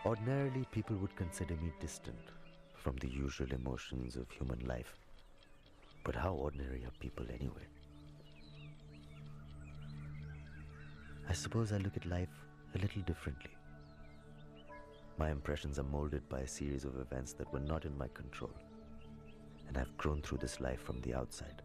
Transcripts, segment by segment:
Ordinarily, people would consider me distant from the usual emotions of human life. But how ordinary are people anyway? I suppose I look at life a little differently. My impressions are molded by a series of events that were not in my control, and I've grown through this life from the outside.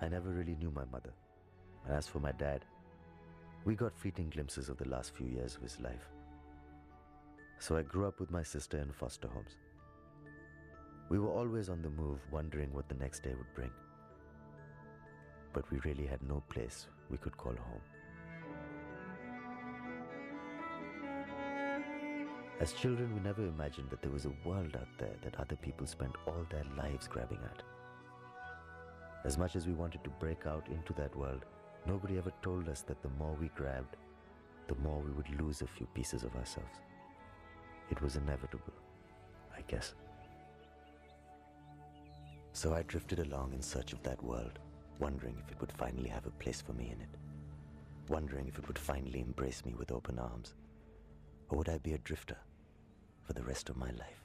I never really knew my mother. And as for my dad, we got fleeting glimpses of the last few years of his life. So I grew up with my sister in foster homes. We were always on the move, wondering what the next day would bring. But we really had no place we could call home. As children, we never imagined that there was a world out there that other people spent all their lives grabbing at. As much as we wanted to break out into that world, nobody ever told us that the more we grabbed, the more we would lose a few pieces of ourselves. It was inevitable, I guess. So I drifted along in search of that world, wondering if it would finally have a place for me in it. Wondering if it would finally embrace me with open arms. Or would I be a drifter for the rest of my life?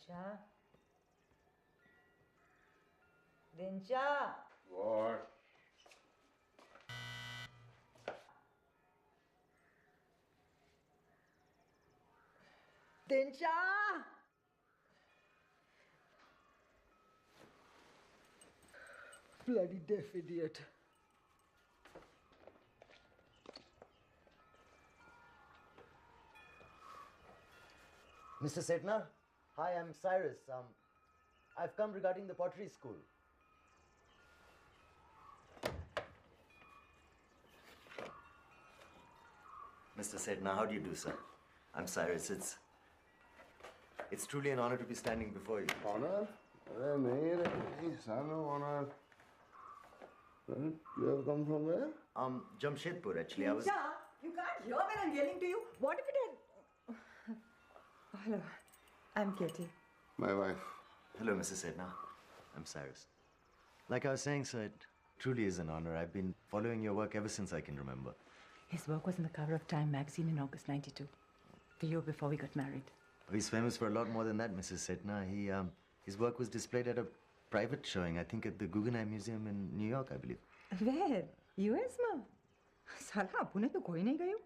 Shah? Shah? What? Shah? Bloody deaf idiot. Mr. Setna? Hi, I'm Cyrus. I've come regarding the pottery school. Mr. Setna, how do you do, sir? I'm Cyrus. It's truly an honor to be standing before you. Honor? Son of honor. You have come from where? Jamshedpur, actually. I was... Shah, you can't hear when I'm yelling to you. What if it had... Hello, I'm Katie. My wife. Hello, Mrs. Setna. I'm Cyrus. Like I was saying, sir, it truly is an honor. I've been following your work ever since I can remember. His work was in the cover of Time magazine in August '92, the year before we got married. Oh, he's famous for a lot more than that, Mrs. Setna. His work was displayed at a private showing, I think at the Guggenheim Museum in New York, I believe. Where? US, ma? Sala, apune to koi nahi gayo.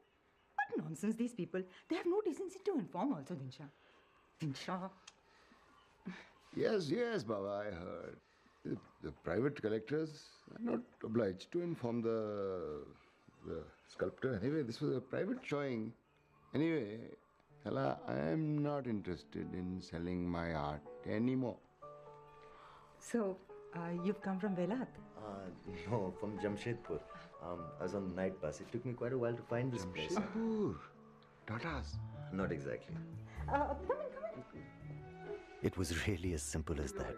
What nonsense, these people. They have no decency to inform also, Dinsha. Dinsha. Yes, Baba, I heard. The private collectors are not obliged to inform the sculptor. Anyway, this was a private showing. Anyway, Hala, I am not interested in selling my art anymore. So, you've come from Velat? No, from Jamshedpur. I was on the night bus. It took me quite a while to find this place. Jamshedpur? Tatas? Not exactly. Come in. It was really as simple as that.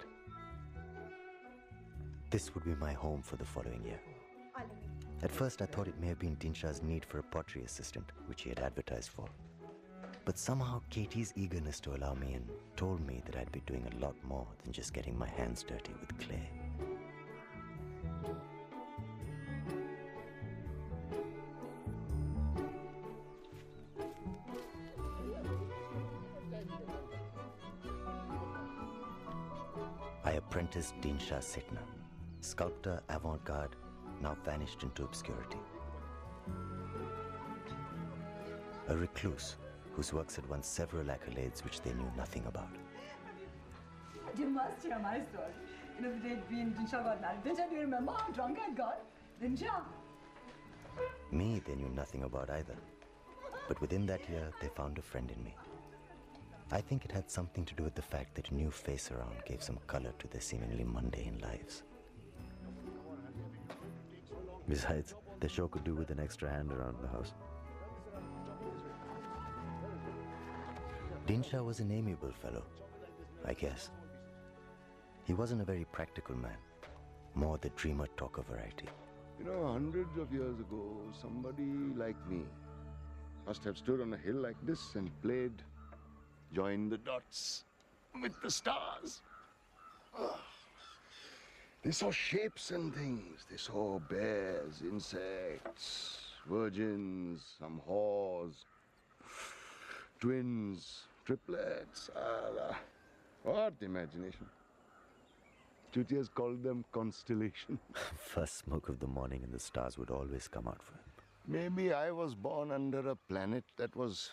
This would be my home for the following year. At first, I thought it may have been Dinshah's need for a pottery assistant, which he had advertised for. But somehow Katie's eagerness to allow me in told me that I'd be doing a lot more than just getting my hands dirty with clay. I apprenticed Dinshah Sitna, sculptor avant-garde, now vanished into obscurity. A recluse whose works had won several accolades which they knew nothing about. You must hear my story. The day Dinshah got married. Dinshah, do you remember how drunk I got? Dinshah. Me, they knew nothing about either. But within that year, they found a friend in me. I think it had something to do with the fact that a new face around gave some color to their seemingly mundane lives. Besides, the show could do with an extra hand around the house. Dinshah was an amiable fellow, I guess. He wasn't a very practical man, more the dreamer talker variety. You know, hundreds of years ago, somebody like me must have stood on a hill like this and played Join the Dots with the stars. Oh. They saw shapes and things. They saw bears, insects, virgins, some whores, twins, triplets. Allah. What imagination. Chutias called them constellation. First smoke of the morning and the stars would always come out for him. Maybe I was born under a planet that was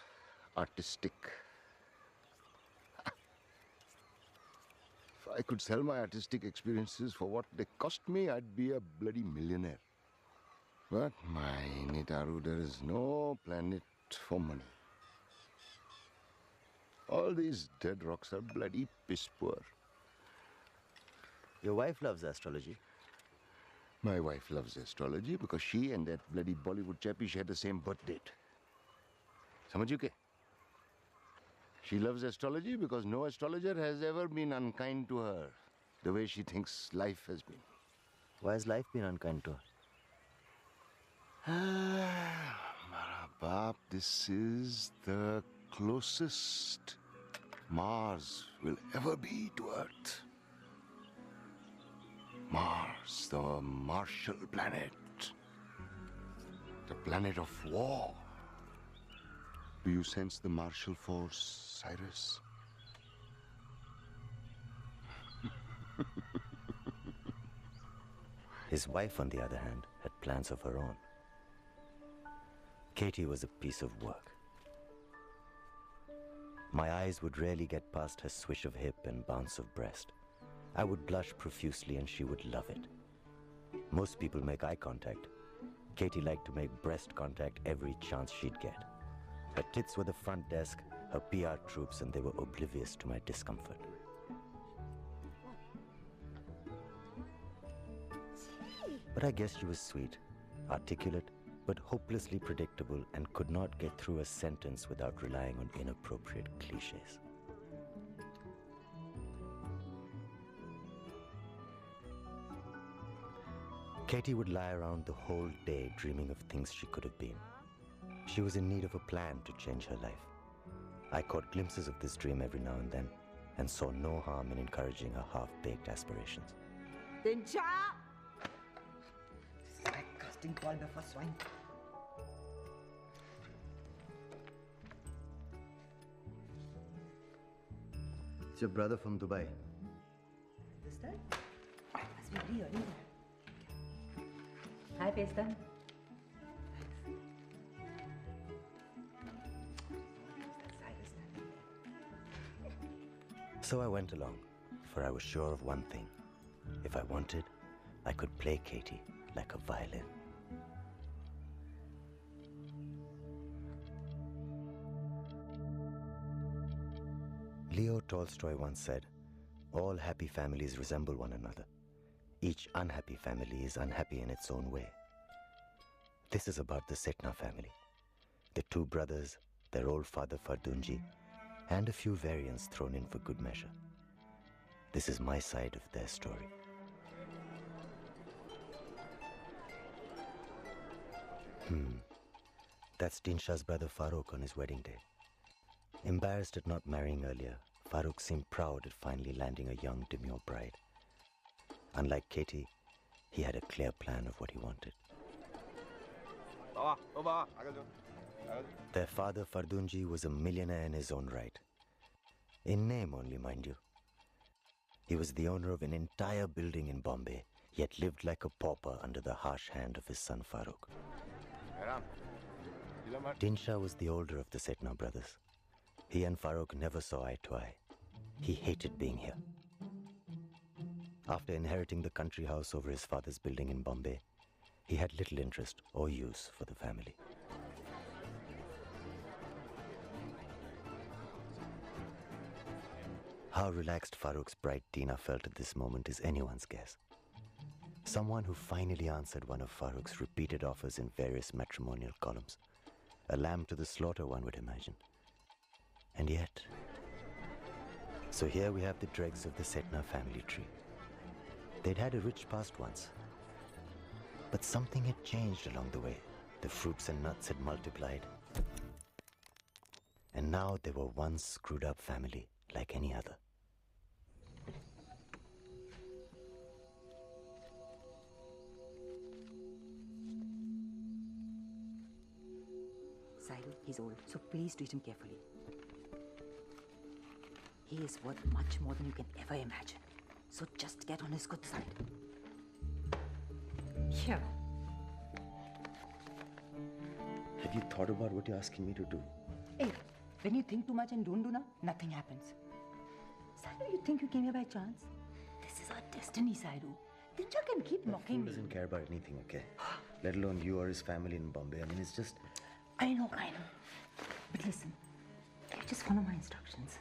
artistic. If I could sell my artistic experiences for what they cost me, I'd be a bloody millionaire. But my Nitaru, there is no planet for money. All these dead rocks are bloody piss poor. Your wife loves astrology. My wife loves astrology because she and that bloody Bollywood chappie share the same birth date. Samajh you ke? She loves astrology because no astrologer has ever been unkind to her the way she thinks life has been. Why has life been unkind to her? Mara baap, this is the closest Mars will ever be to Earth. Mars, the martial planet. The planet of war. Do you sense the martial force, Cyrus? His wife, on the other hand, had plans of her own. Katie was a piece of work. My eyes would rarely get past her swish of hip and bounce of breast. I would blush profusely and she would love it. Most people make eye contact. Katie liked to make breast contact every chance she'd get. Her tits were the front desk, her PR troops, and they were oblivious to my discomfort. But I guess she was sweet, articulate, but hopelessly predictable and could not get through a sentence without relying on inappropriate cliches. Katie would lie around the whole day dreaming of things she could have been. She was in need of a plan to change her life. I caught glimpses of this dream every now and then and saw no harm in encouraging her half-baked aspirations. Dinshah! This is like casting call before swine. It's your brother from Dubai. This time? Must be very early there. Hi, Pestan. So I went along, for I was sure of one thing. If I wanted, I could play Katie like a violin. Leo Tolstoy once said, "All happy families resemble one another. Each unhappy family is unhappy in its own way." This is about the Setna family. The two brothers, their old father Fardunji, and a few variants thrown in for good measure. This is my side of their story. That's Dinshah's brother Farooq on his wedding day. Embarrassed at not marrying earlier, Farooq seemed proud at finally landing a young, demure bride. Unlike Katie, he had a clear plan of what he wanted. Their father, Fardunji, was a millionaire in his own right. In name only, mind you. He was the owner of an entire building in Bombay, yet lived like a pauper under the harsh hand of his son Farooq. Dinshah was the older of the Setna brothers. He and Farooq never saw eye to eye. He hated being here. After inheriting the country house over his father's building in Bombay, he had little interest or use for the family. How relaxed Farooq's bride Tina felt at this moment is anyone's guess. Someone who finally answered one of Farooq's repeated offers in various matrimonial columns. A lamb to the slaughter, one would imagine. And yet... So here we have the dregs of the Setna family tree. They'd had a rich past once. But something had changed along the way. The fruits and nuts had multiplied. And now they were one screwed up family like any other. Cyrus, he's old, so please treat him carefully. He is worth much more than you can ever imagine. So just get on his good side. Yeah. Have you thought about what you're asking me to do? Hey, when you think too much and don't do nothing happens. Cyrus, you think you came here by chance? This is our destiny, Cyrus. Dinshah can keep mocking me. He doesn't care about anything, okay? Let alone you or his family in Bombay. I mean, it's just... I know. But listen, you just follow my instructions.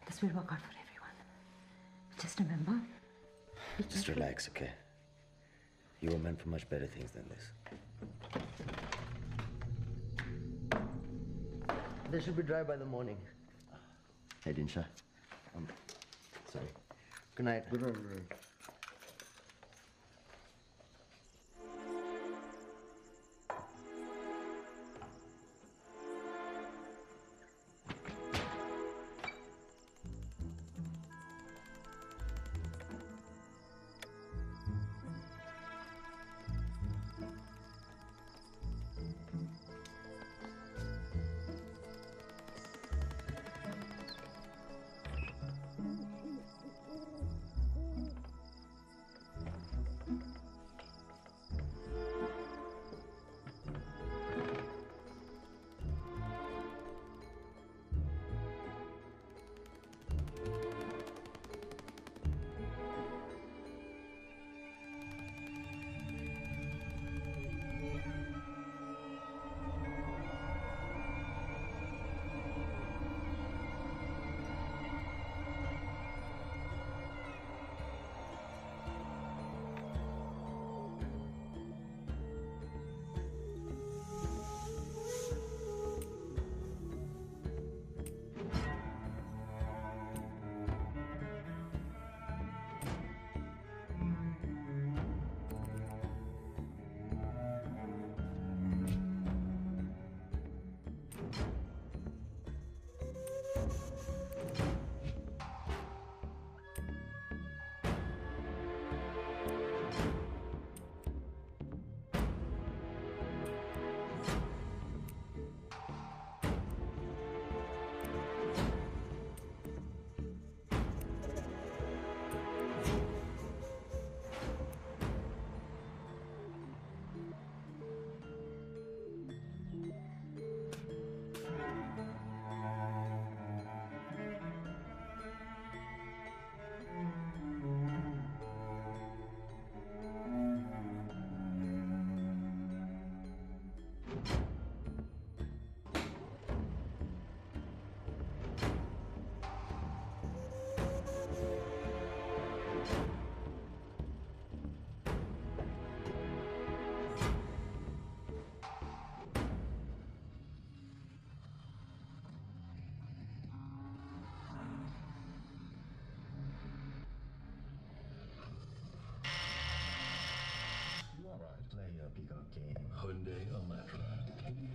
This will work out for everyone. Just remember... Just relax, okay? You were meant for much better things than this. They should be dry by the morning. Hey, Dinshah. Sorry. Good night. Good night.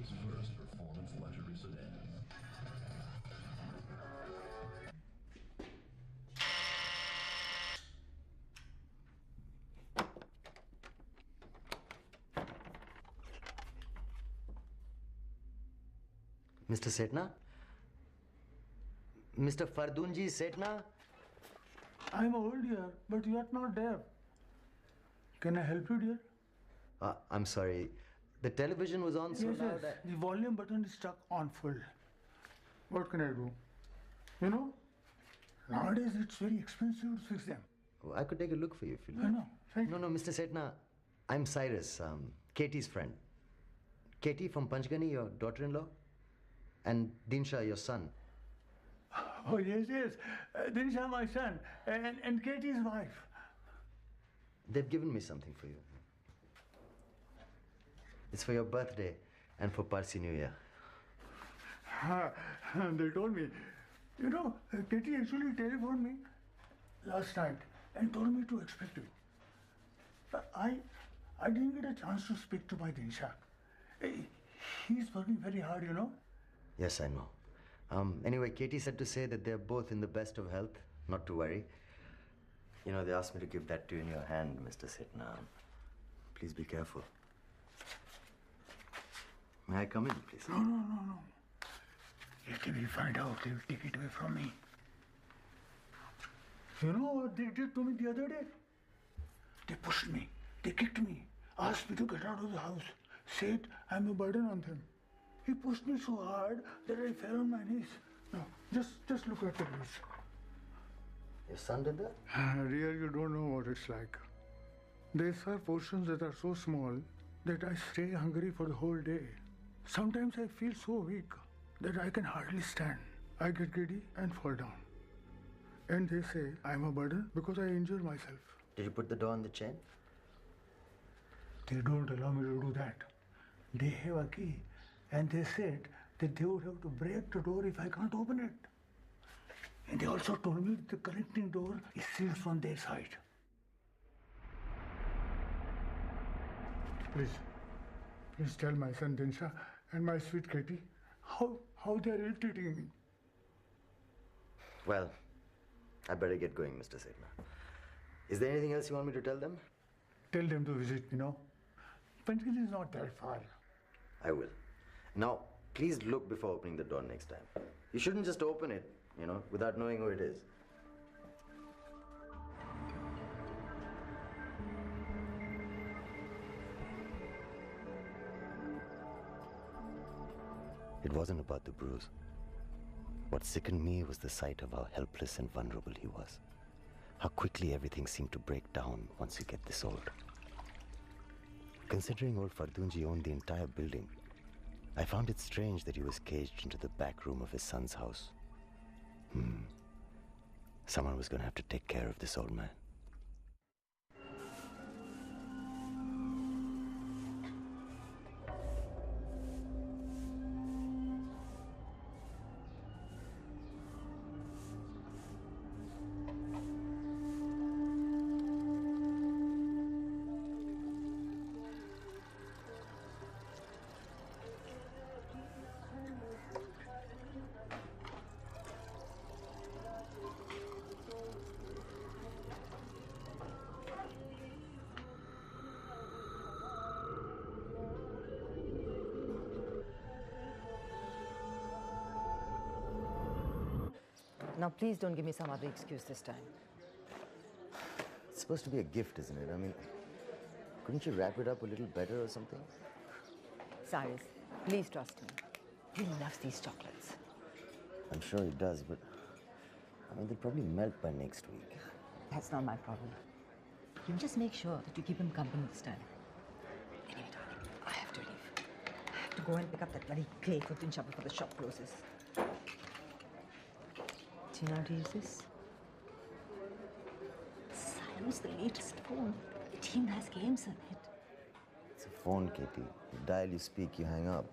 Italy's first performance luxury sedan. Mr. Setna? Mr. Fardunji Setna? I'm old, dear, but you are not deaf. Can I help you, dear? I'm sorry. The television was on so Yes, loud. yes. The volume button is stuck on full. What can I do? You know, nowadays it's very expensive to fix them. Oh, I could take a look for you if you I like. know. Thank you. No, Mr. Setna. I'm Cyrus, Katie's friend. Katie from Panchgani, your daughter-in-law, and Dinsha, your son. Oh, yes, yes. Dinsha, my son, and Katie's wife. They've given me something for you. It's for your birthday and for Parsi New Year. They told me. You know, Katie actually telephoned me last night and told me to expect you. I didn't get a chance to speak to my Dinsha. He's working very hard, you know. Yes, I know. Anyway, Katie said to say that they're both in the best of health, not to worry. You know, they asked me to give that to you in your hand, Mr. Setna. Please be careful. May I come in, please? No. If they will find out, they will take it away from me. You know what they did to me the other day? They pushed me, they kicked me, asked me to get out of the house, said I'm a burden on them. He pushed me so hard that I fell on my knees. No, just look at the bruise. Your son did that? Dear, you don't know what it's like. They serve portions that are so small that I stay hungry for the whole day. Sometimes I feel so weak that I can hardly stand. I get giddy and fall down. And they say I'm a burden because I injure myself. Did you put the door on the chain? They don't allow me to do that. They have a key, and they said that they would have to break the door if I can't open it. And they also told me that the connecting door is sealed from their side. Please tell my son Dinsha and my sweet Katie how they are ill-treating me. Well, I better get going, Mr. Setna. Is there anything else you want me to tell them? Tell them to visit me, no? Panchgani is not that far. I will. Now, please look before opening the door next time. You shouldn't just open it, without knowing who it is. It wasn't about the bruise. What sickened me was the sight of how helpless and vulnerable he was. How quickly everything seemed to break down once you get this old. Considering old Fardunji owned the entire building, I found it strange that he was caged into the back room of his son's house. Someone was going to have to take care of this old man. Now, please don't give me some other excuse this time. It's supposed to be a gift, isn't it? I mean, couldn't you wrap it up a little better or something? Cyrus, please trust me. He loves these chocolates. I'm sure he does, but they'll probably melt by next week. That's not my problem. You just make sure that you keep him company this time. Anyway, darling, I have to leave. I have to go and pick up that bloody clay for Dinsha before the shop closes. Do you know how to use this? Cyrus, the latest phone. It even has games in it. It's a phone, Katie. You dial, you speak, you hang up.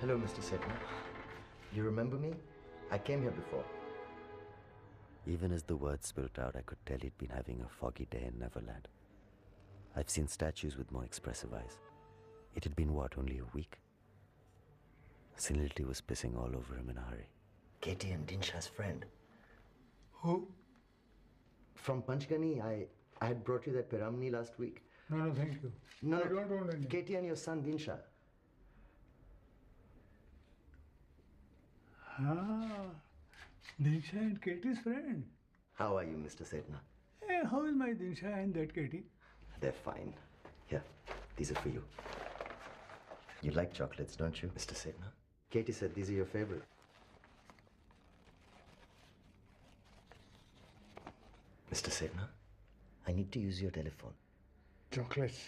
Hello, Mr. Setna. You remember me? I came here before. Even as the words spilled out, I could tell he'd been having a foggy day in Neverland. I've seen statues with more expressive eyes. It had been, what, only a week? Senility was pissing all over him in a hurry. Katie and Dinshah's friend. Who? From Panchgani, I had brought you that Piramni last week. No, thank you. No, I don't want any. Katie and your son Dinshah. Ah, Dinsha and Katie's friend. How are you, Mr. Setna? Hey, how is my Dinsha and that Katie? They're fine. Here, these are for you. You like chocolates, don't you, Mr. Setna? Katie said these are your favorite. Mr. Setna, I need to use your telephone. Chocolates.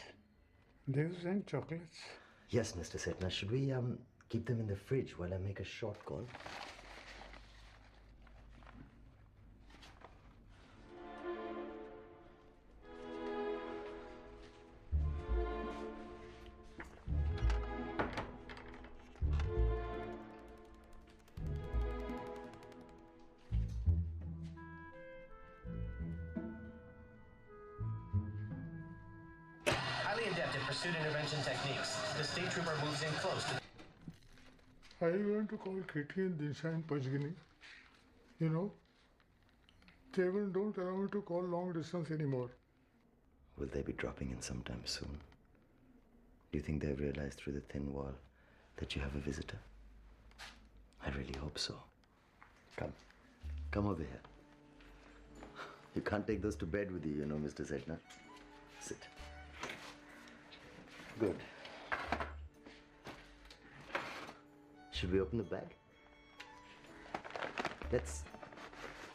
They send chocolates. Yes, Mr. Setna. Should we keep them in the fridge while I make a short call? Highly adept at pursuit intervention techniques. The state trooper moves in close to... Are you going to call Katie and Dinsha and Panchgani? You know, they don't allow me to call long distance anymore. Will they be dropping in sometime soon? Do you think they've realized through the thin wall that you have a visitor? I really hope so. Come over here. You can't take those to bed with you, Mr. Setna. Sit. Good. Should we open the bag? Let's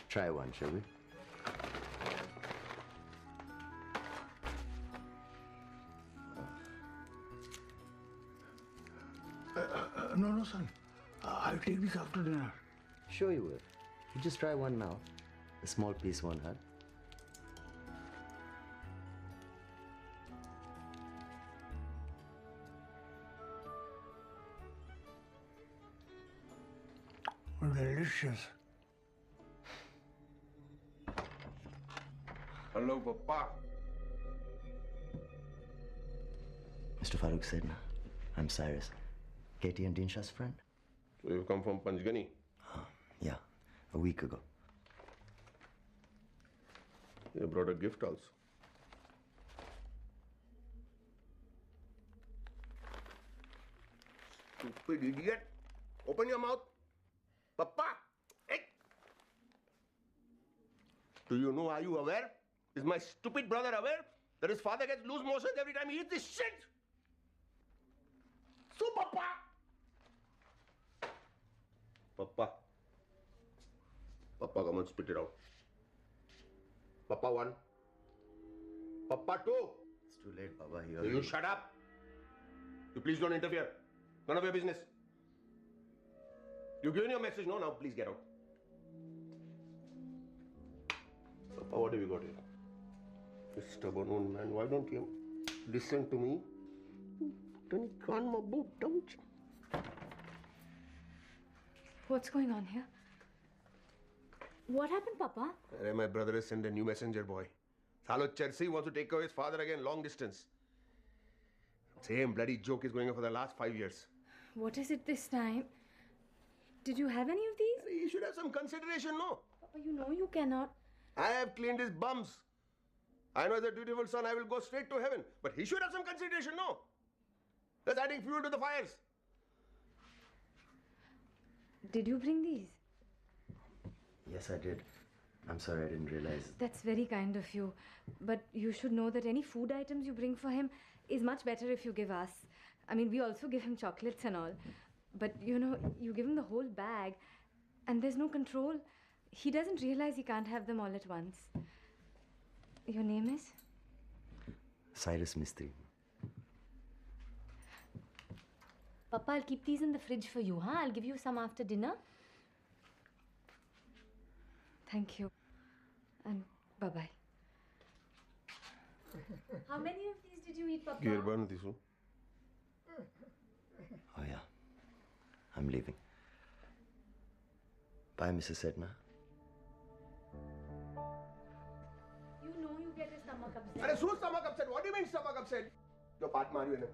try one, shall we? No, son. I'll take this after dinner. Sure you will. You just try one now. A small piece won't hurt. Delicious. Hello, Papa. Mr. Farooq Setna, I'm Cyrus. Katie and Dinshah's friend? So you've come from Panchgani? Yeah, a week ago. You brought a gift also. Stupid idiot. Open your mouth. Papa! Hey! Do you know, are you aware? Is my stupid brother aware that his father gets loose motions every time he eats this shit? So, Papa! Papa. Papa, come on, spit it out. Papa 1. Papa 2. It's too late, Baba. You shut up. You please don't interfere. None of your business. You've given your message, no? Now please get out. Papa, what have you got here? You stubborn old man. Why don't you listen to me? Then you can't boot, don't you? What's going on here? What happened, Papa? My brother has sent a new messenger boy. Salo Chelsea wants to take away his father again, long distance. Same bloody joke is going on for the last 5 years. What is it this time? Did you have any of these? He should have some consideration, no? Papa, you know you cannot. I have cleaned his bums. I know as a dutiful son I will go straight to heaven. But he should have some consideration, no? That's adding fuel to the fires. Did you bring these? Yes, I did. I'm sorry, I didn't realize. That's very kind of you. But you should know that any food items you bring for him is much better if you give us. I mean, we also give him chocolates and all. But, you give him the whole bag and there's no control. He doesn't realize he can't have them all at once. Your name is? Cyrus Mistry. Papa, I'll keep these in the fridge for you, huh? I'll give you some after dinner. Thank you. And bye-bye. How many of these did you eat, Papa? Gear burn this one. Oh, yeah. I'm leaving. Bye, Mrs. Sedna. You know you get a stomach upset. Are whose stomach upset? What do you mean stomach upset? Your part Mario.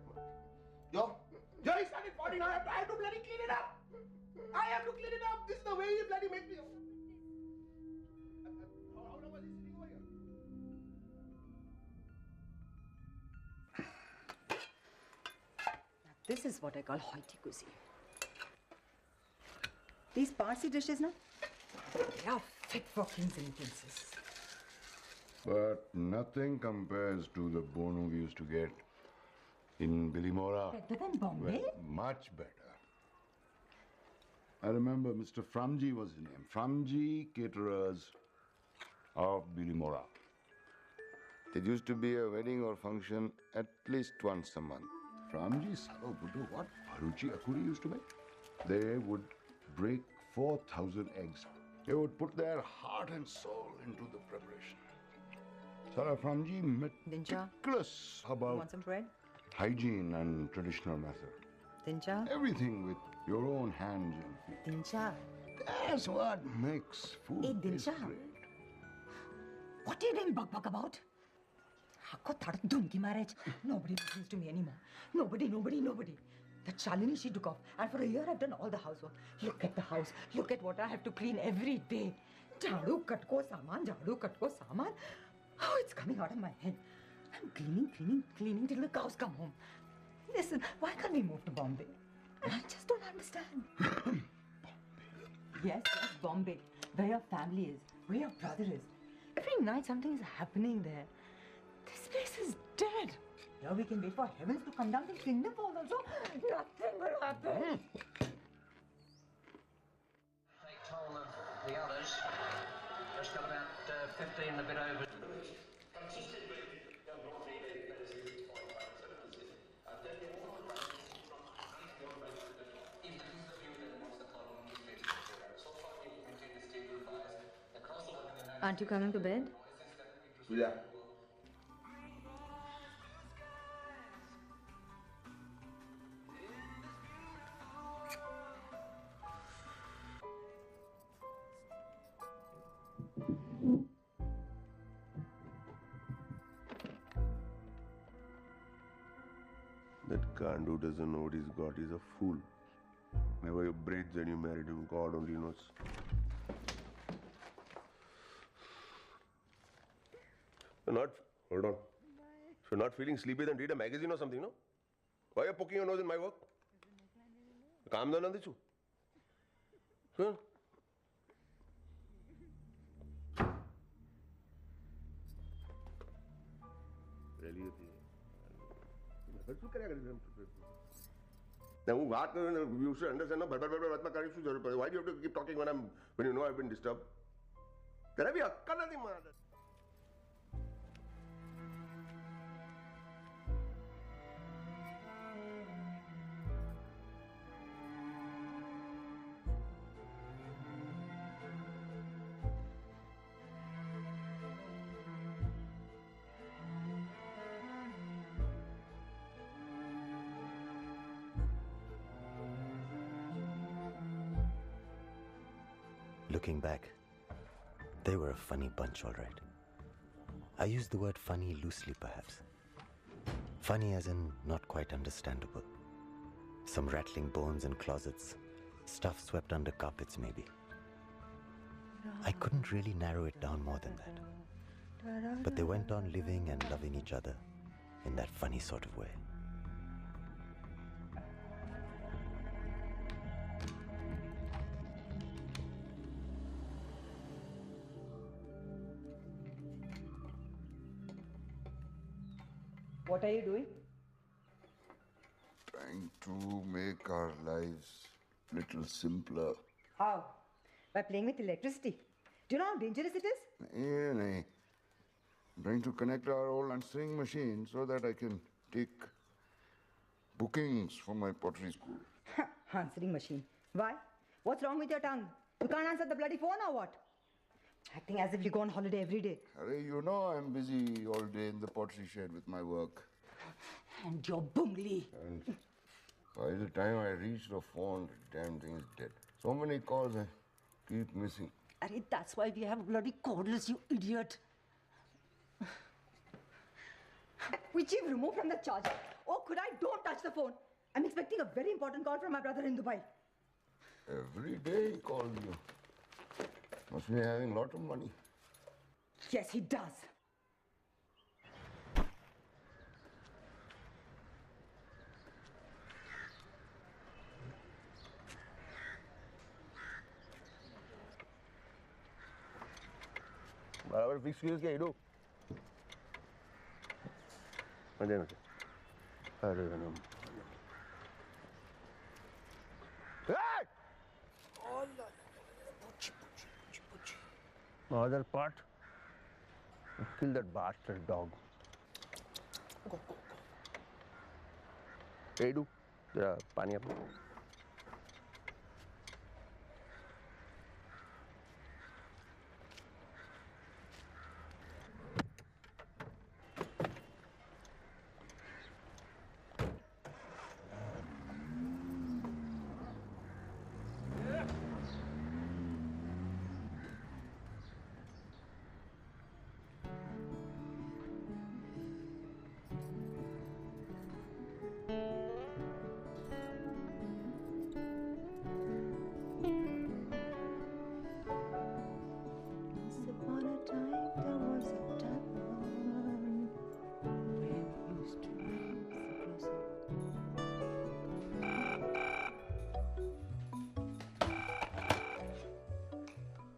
Yo, he started farting. I have to bloody clean it up. I have to clean it up. This is the way you bloody make me. How long was he sitting over here? This is what I call hoity cuisine. These Parsi dishes, na, they are fit for kings and princes. But nothing compares to the bono we used to get in Bilimora. Better than Bombay? Well, much better. I remember Mr. Framji was his name. Framji Caterers of Bilimora. There used to be a wedding or function at least once a month. Framji Salo Buddha, what Haruchi Akuri used to make? They would break 4,000 eggs. They would put their heart and soul into the preparation. Sara Framji meticulous about Want some bread? hygiene and traditional method. Dincha? Everything with your own hands and feet. Dincha? That's what makes food Hey, taste Dinsha. great. What are you doing bug about? Marriage. Nobody listens to me anymore. Nobody. That Shalini, she took off. And for a year, I've done all the housework. Look at the house. Look at what I have to clean every day. Jhadu katko saman. Oh, it's coming out of my head. I'm cleaning till the cows come home. Listen, why can't we move to Bombay? I just don't understand. Yes, Bombay. Where your family is, where your brother is. Every night something is happening there. This place is dead. Here we can wait for heavens to come down and clean the falls also. Nothing will happen. Take toll of the others. Just got about 15 and a bit over. Aren't you coming to bed? Yeah. That Kandu doesn't know what he's got. He's a fool. Never you braids and you married him. God only knows. Hold on. If you're not feeling sleepy, then read a magazine or something, no? Why are you poking your nose in my work? Calm down, Nandichu. Huh? Really? Now, you should understand. Why do you have to keep talking when you know I've been disturbed? There be a nothing, man. Looking back, they were a funny bunch, all right. I use the word funny loosely, perhaps. Funny as in not quite understandable. Some rattling bones in closets, stuff swept under carpets, maybe. I couldn't really narrow it down more than that. But they went on living and loving each other in that funny sort of way. What are you doing? Trying to make our lives a little simpler. How? By playing with electricity. Do you know how dangerous it is? Yeah, I'm trying to connect our old answering machine so that I can take bookings for my pottery school. Answering machine. Why? What's wrong with your tongue? You can't answer the bloody phone or what? Acting as if you go on holiday every day. Arey, you know I'm busy all day in the pottery shed with my work. And your bungli. And By the time I reach the phone, the damn thing is dead. So many calls I keep missing. Arey, that's why we have bloody cordless, you idiot. Which you've removed from the charger. Oh, could I? Don't touch the phone. I'm expecting a very important call from my brother in Dubai. Every day he calls you. Must be having a lot of money. Yes, he does. बराबर fix किया क्या इडो मजे में अरे गनम Other part, kill that bastard dog. Go. Hey, do the pani apna.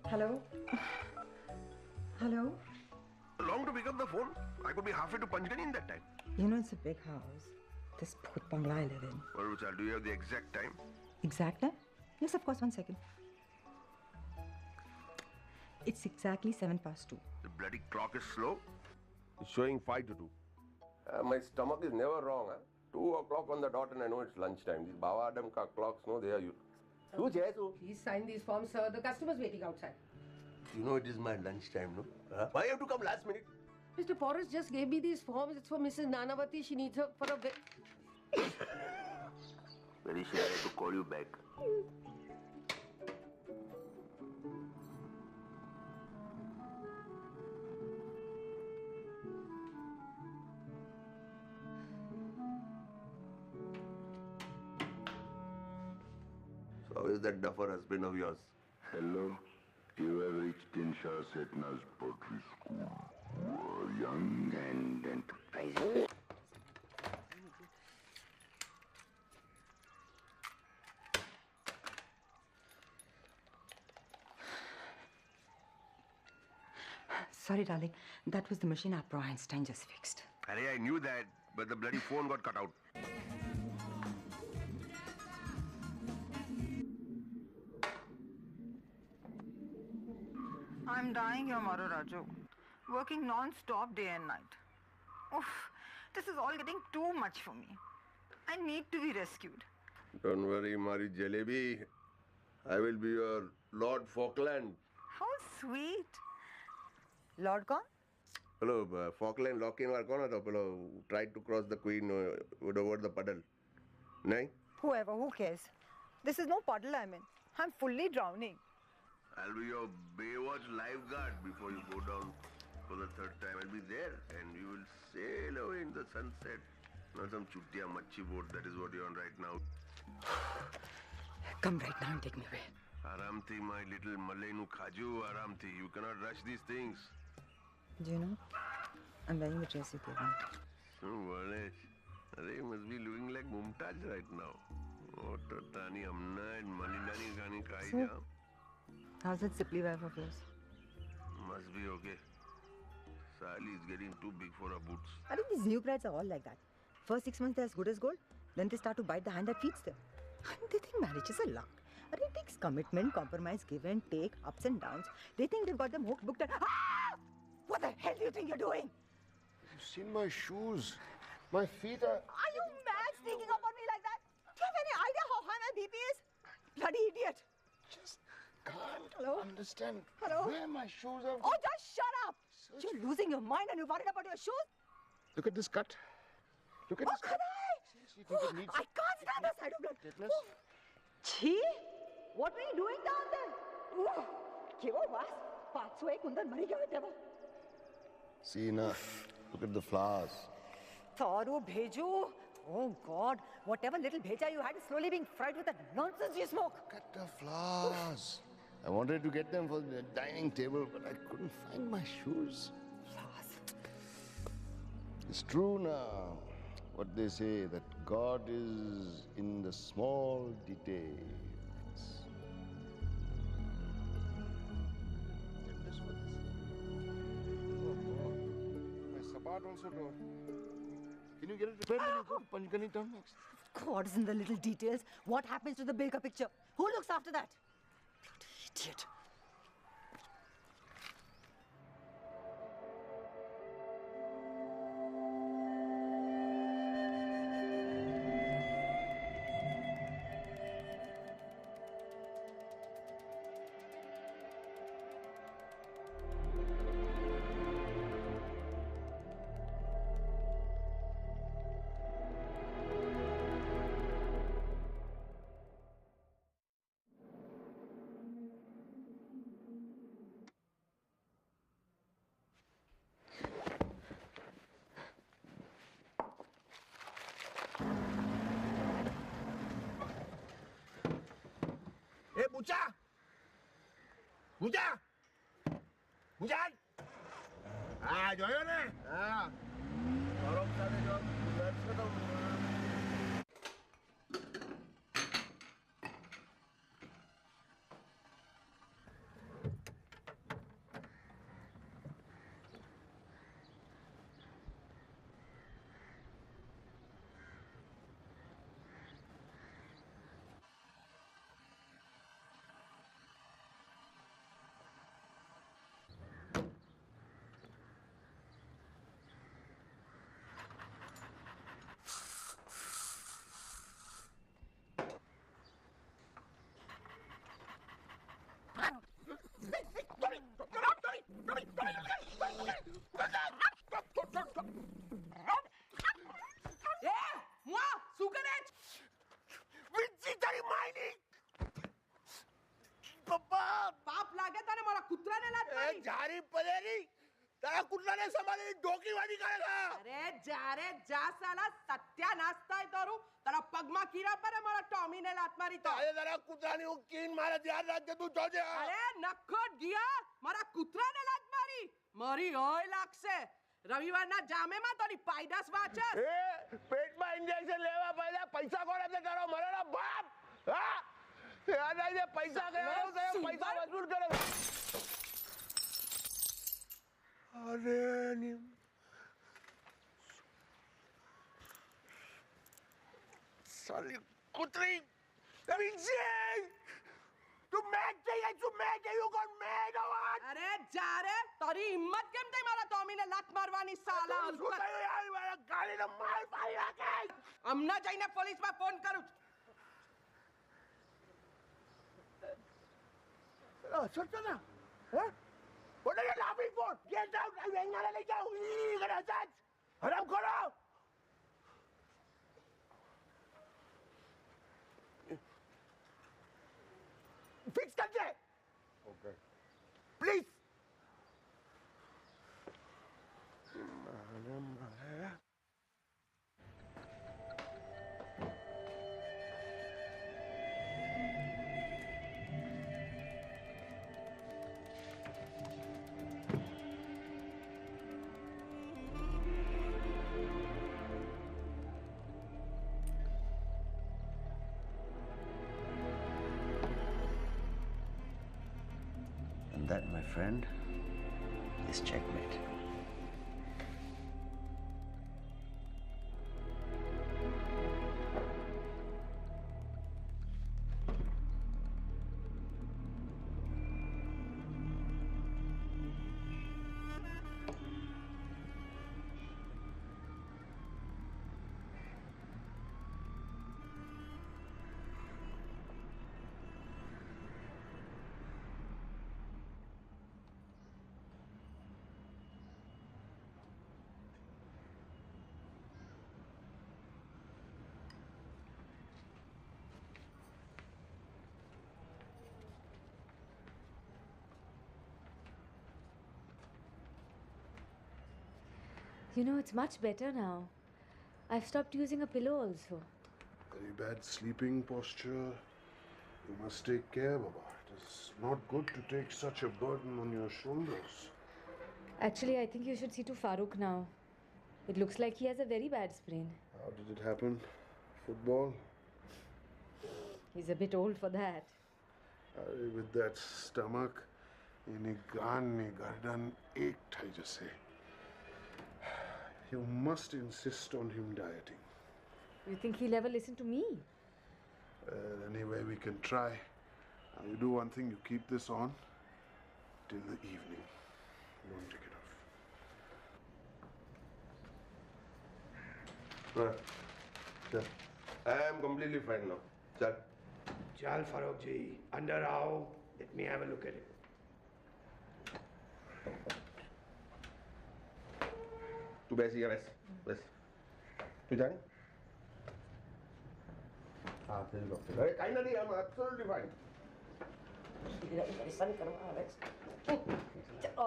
Hello? Hello? Long to pick up the phone. I could be halfway to Panchgani in that time. You know, it's a big house. This poor bungalow I live in. Well, do you have the exact time? Exact time? Yes, of course, 1 second. It's exactly 2:07. The bloody clock is slow. It's showing 5 to 2. My stomach is never wrong. 2 o'clock on the dot and I know it's lunchtime. These Baba Adam ka clocks, no, they are you. Please sign these forms, sir. The customer's waiting outside. You know it is my lunchtime, no? Why you have to come last minute? Mr. Porras just gave me these forms. It's for Mrs. Nanavati. She needs her for a Very sure I have to call you back. So how is that duffer husband of yours? Hello. You have reached in Shah Setna's poetry school. You are young and enterprising. Sorry, darling. That was the machine our Pro Einstein just fixed. I knew that, but the bloody phone got cut out. I'm dying here, Maru Raju. Working non-stop day and night. Oof, this is all getting too much for me. I need to be rescued. Don't worry, Mari Jalebi. I will be your Lord Falkland. How sweet. Lord Khan? Hello, Falkland lock-in war कौन था? Hello, tried to cross the Queen over the puddle. No? Whoever, who cares? This is no puddle I'm in. I'm fully drowning. I'll be your Baywatch lifeguard before you go down for the third time. I'll be there and you will sail away in the sunset. Not some chuttiya machi boat, that is what you're on right now. Come right now and take me away. Aramthi, my little Malainu Khaju, Aramthi. You cannot rush these things. Do you know? I'm wearing the dress you gave me. So, Valesh, you must be looking like Mumtaz right now. Oh, Tani Amna and Malindani Gani Kaija. How's that Sipply wife of yours? Must be okay. Sally is getting too big for her boots. I think these new brides are all like that. First 6 months they're as good as gold. Then they start to bite the hand that feeds them. They think marriage is a luck. But it takes commitment, compromise, give and take, ups and downs. They think they've got them hooked, booked and... Ah! What the hell do you think you're doing? You've seen my shoes. My feet are... Are you mad sneaking up on me like that? Do you have any idea how high my BP is? Bloody idiot. Just can't Hello? understand Hello? where my shoes are. Oh, just shut up! You're losing your mind and you're worried about your shoes? Look at this cut. Look at Oh, this can cut. I? Seriously, you think it needs... I can't That's another side of blood. Tetanus? Chhi! What were you doing down there? Kevo was? 501 kundar mari gaya deva. See, na, look at the flowers. Tharu bheju. Oh God, whatever little bheja you had is slowly being fried with that nonsense you smoke. Look at the flowers. I wanted to get them for the dining table, but I couldn't find my shoes. Flowers. It's true now, what they say, that God is in the small details. Get this for this. My support also door. Can you get it repaired when you go to Panchgani town next? God is in the little details. What happens to the Bilka picture? Who looks after that? Bloody idiot. Bucha! Bucha! Buchan! Joyo ne? Tolong sana John. Let's go. રવિવારના જામેમાં તારી પાયદાસ વાચે પેટમાં injection લેવા પહેલા પૈસા કોણ આપે તારો મરેલો બાપ હા યાદ આવી પૈસા ગયા પૈસા વસૂલ કરે અરે સાલી કૂતરી તું મેચ જઈએ તું મેચ જયું કોણ મેચ અવાજ અરે જા રે તારી હિંમત કેમ થઈ મારા ટોમીને લાત મારવાની સાલા શું થયું યાર મારા ગાડીનો માલ પાડી નાખે હમણાં જઈને પોલીસમાં ફોન કરું સચના હે What are you laughing for? Get out! I'm going to go. You're going to touch. Haram khoro. Fix करके. Okay. Please. And that, my friend, is checkmate. You know, it's much better now. I've stopped using a pillow also. Very bad sleeping posture. You must take care, Baba. It is not good to take such a burden on your shoulders. Actually, I think you should see to Farooq now. It looks like he has a very bad sprain. How did it happen? Football? He's a bit old for that. With that stomach, in Irani, gardan ek thai jaise. You must insist on him dieting. You think he'll ever listen to me? Anyway, we can try. Now, you do one thing, you keep this on till the evening. Don't take it off. Right. Sir, I am completely fine now. Sir. Chal Farooq ji, under आओ. Let me have a look at it. तू बैसिएगा बस तू जाने हाँ फिर doctor अरे काई नहीं I'm absolutely fine परेशान करवा रहे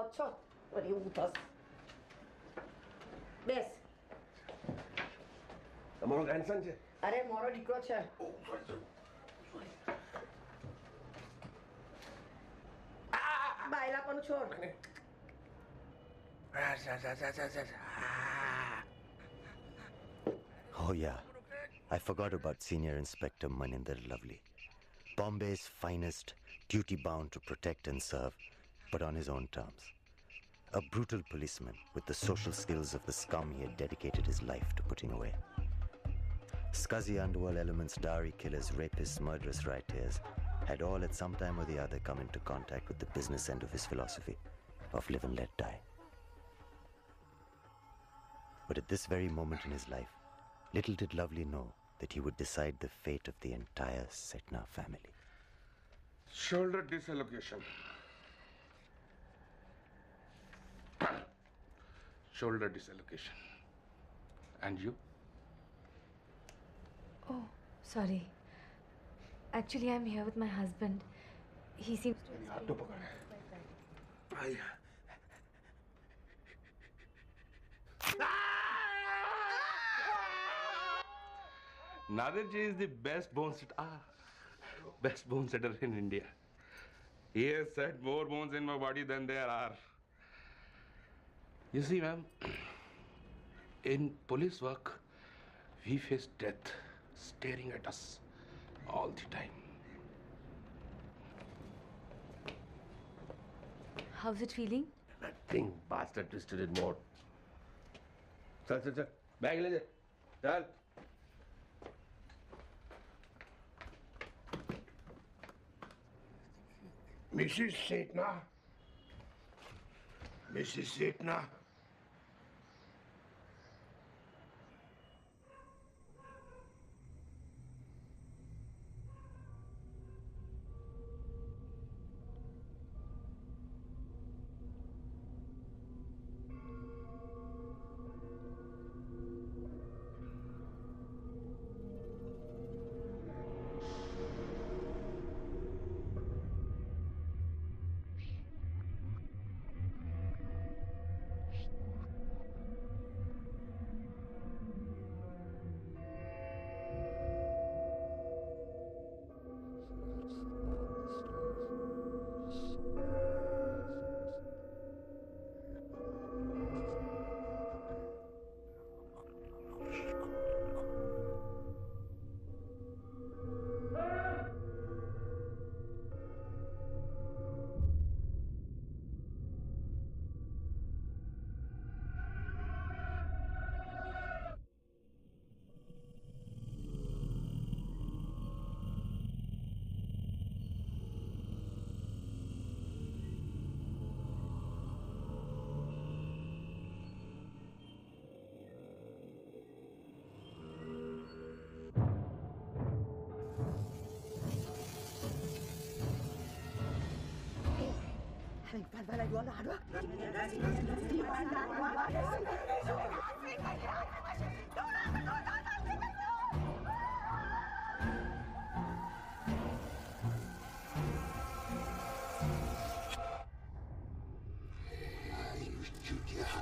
अच्छा वरी उठस બેસ તમારો ગ્રેન્ડસન છે અરે મારો દીકરો છે બાયલા પણ છોડ Oh yeah, I forgot about Senior Inspector Maninder Lovely. Bombay's finest, duty-bound to protect and serve, but on his own terms. A brutal policeman with the social skills of the scum he had dedicated his life to putting away. Scuzzy underworld elements, dowry killers, rapists, murderous rioters had all at some time or the other come into contact with the business end of his philosophy of live and let die. But at this very moment in his life, little did Lovely know that he would decide the fate of the entire Setna family. Shoulder dislocation. Shoulder dislocation. And you? Oh, sorry. Actually, I'm here with my husband. He seems to... Nadirji is the best bone setter in India. He has set more bones in my body than there are. You see, ma'am, in police work, we face death staring at us all the time. How's it feeling? Nothing. Bastard twisted it more. Chal. Bag le chal. Mrs. Setna. Mrs. Setna.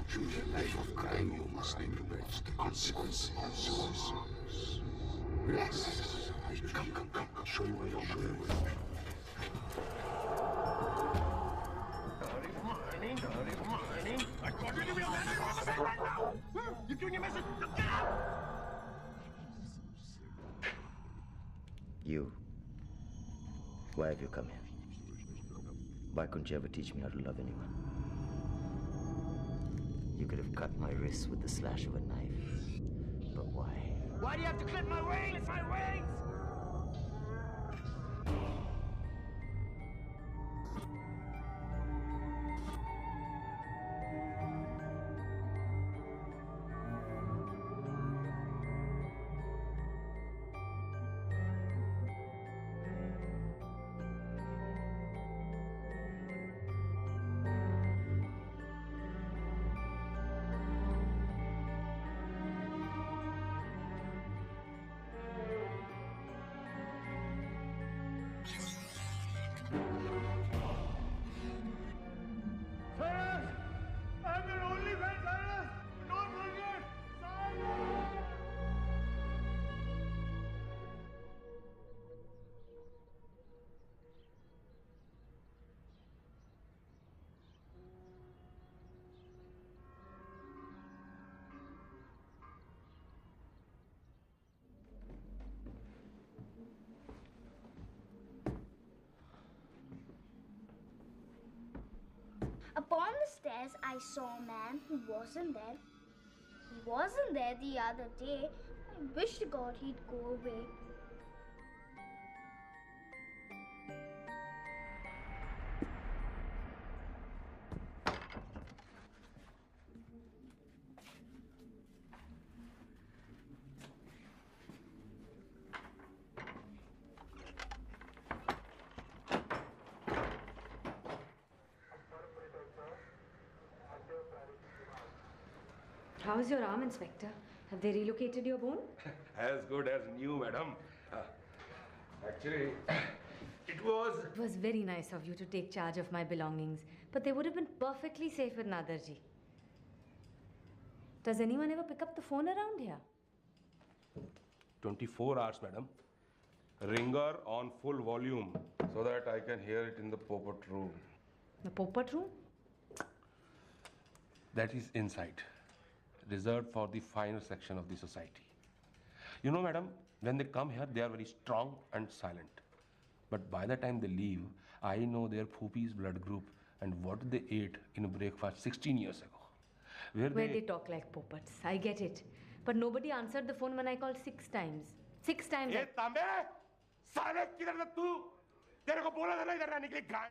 Choose a life of crime, you must consequences. Relax. Come. Show you where you're going. You're giving a message. You. Why have you come here? Why couldn't you ever teach me how to love anyone? You could have cut my wrists with the slash of a knife. But why? Why do you have to clip my wings? My wings! Cyrus! I'm your only friend, Cyrus! Don't forget! Cyrus! Upon the stairs, I saw a man who wasn't there. He wasn't there the other day. I wish to God he'd go away. How's your arm, Inspector? Have they relocated your bone? As good as new, madam. Actually, it was... It was very nice of you to take charge of my belongings, but they would have been perfectly safe with Nadarji. Does anyone ever pick up the phone around here? 24 hours, madam. Ringer on full volume so that I can hear it in the popat room. The popat room? That is inside, reserved for the finer section of the society. You know, madam, when they come here, they are very strong and silent. But by the time they leave, I know their poopies blood group and what they ate in breakfast 16 years ago. Where they talk like popats. I get it. But nobody answered the phone when I called 6 times. 6 times. Hey, Tambe! साले किधर था तू? तेरे को बोला था ना इधर रहने के लिए गाय.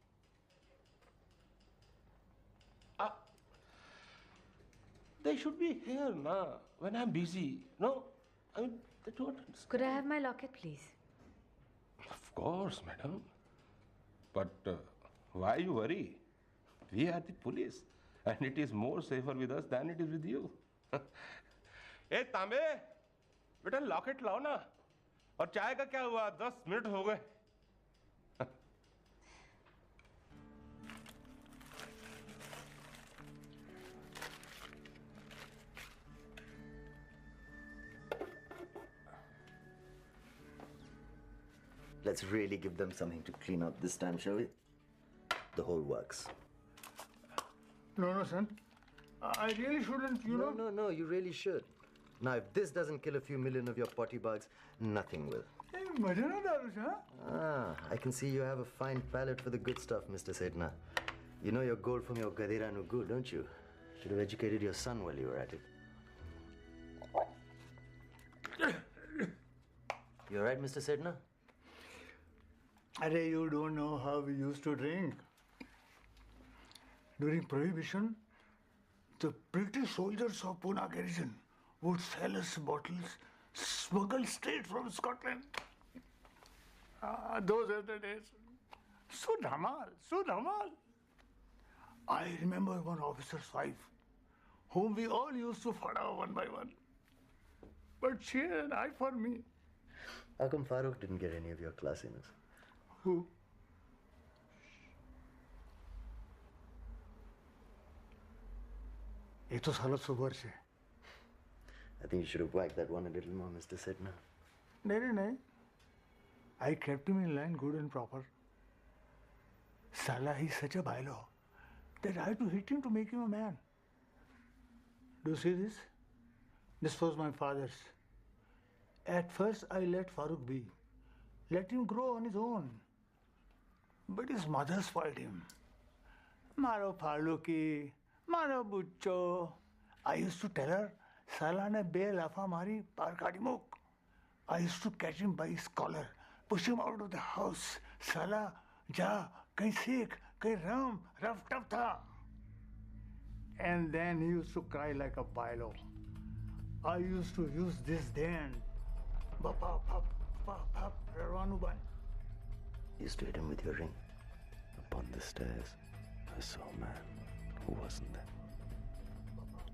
They should be here now when I'm busy. No, I mean they don't understand. Could I have my locket, please? Of course, madam. But why you worry? We are the police, and it is more safer with us than it is with you. Hey, तांबे, बेटा locket लाओ ना. और चाय का क्या हुआ? 10 minute हो गए. Let's really give them something to clean up this time, shall we? The whole works. No, son. I really shouldn't, you know. No, you really should. Now, if this doesn't kill a few million of your potty bugs, nothing will. Hey, Madana Darus, huh? I can see you have a fine palate for the good stuff, Mr. Sedna. You know your gold from your Gadira Nugu, don't you? Should have educated your son while you were at it. You all right, Mr. Sedna? Arey, you don't know how we used to drink. During Prohibition, the British soldiers of Pune garrison would sell us bottles smuggled straight from Scotland. Those are the days. So dhamal. I remember one officer's wife, whom we all used to fada one by one. But she had an eye for me. How come Farooq didn't get any of your classiness? Who? ये तो साला सुबर से. I think you should have whacked that one a little more, Mr. Sidna. No. I kept him in line good and proper. Salah, he's such a bailo that I had to hit him to make him a man. Do you see this? This was my father's. At first, I let Farooq be. Let him grow on his own. But his mother spoiled him. Maro Faluki, Maro Bucho. I used to tell her, Salah ne be lafa mari par kadi muk. I used to catch him by his collar, push him out of the house. Salah, ja, kahin seek, kahin ram, rough tough tha. And then he used to cry like a bailo. I used to use this then. Bapa, pap, pap, pap, Rawanuban. You used to hit him with your ring. Upon the stairs, I saw a man who wasn't there.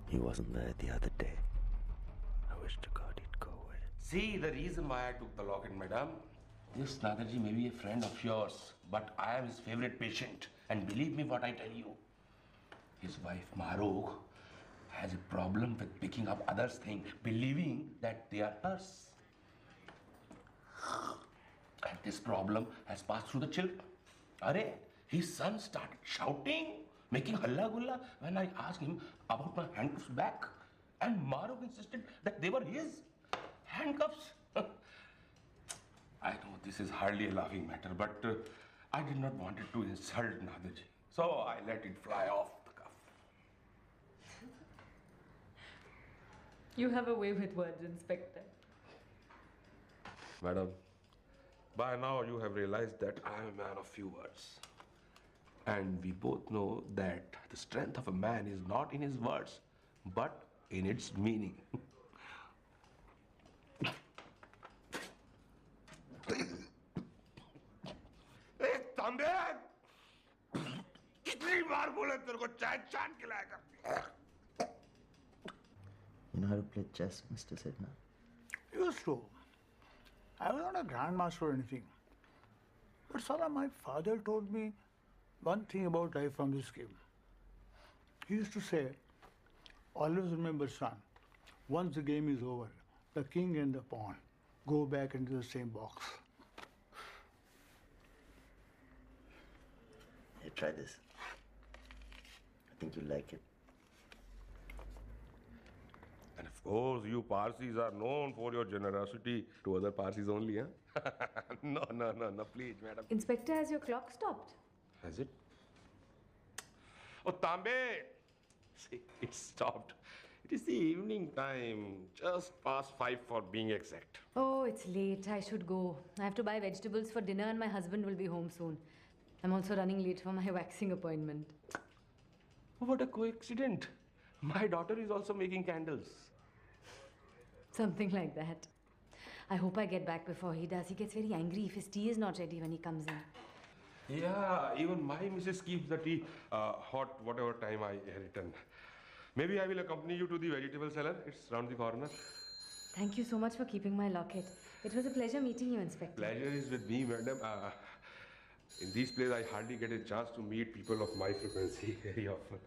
He wasn't there the other day. I wish to God he'd go away. See, the reason why I took the locket, madam. This Nadaji may be a friend of yours, but I am his favorite patient. And believe me what I tell you. His wife, Mahrukh, has a problem with picking up others' things, believing that they are hers. And this problem has passed through the children. Arey, his son started shouting, making halla gulla when I asked him about my handcuffs back. And Mahrukh insisted that they were his handcuffs. I know this is hardly a laughing matter, but I did not want it to insult Nadaji. So I let it fly off the cuff. You have a way with words, Inspector. Madam, by now you have realized that I am a man of few words. And we both know that the strength of a man is not in his words, but in its meaning. Hey, Tambe! कितनी बार बोले तेरे को चाय चांद खिलाएगा? You know how to play chess, Mr. Sidna? Used to. I was not a grandmaster or anything. But Salah, my father told me one thing about life from this game. He used to say, always remember, son, once the game is over, the king and the pawn go back into the same box. Hey, try this. I think you'll like it. And of course, you Parsis are known for your generosity to other Parsis only, huh? No, please, madam. Inspector, has your clock stopped? Has it? Oh, Tambe! See, it stopped. It is the evening time, just past 5 for being exact. Oh, it's late. I should go. I have to buy vegetables for dinner and my husband will be home soon. I'm also running late for my waxing appointment. What a coincidence. My daughter is also making candles. Something like that. I hope I get back before he does. He gets very angry if his tea is not ready when he comes in. Yeah, even my missus keeps the tea hot whatever time I return. Maybe I will accompany you to the vegetable cellar. It's round the corner. Thank you so much for keeping my locket. It was a pleasure meeting you, Inspector. Pleasure is with me, madam. In this place, I hardly get a chance to meet people of my frequency very often.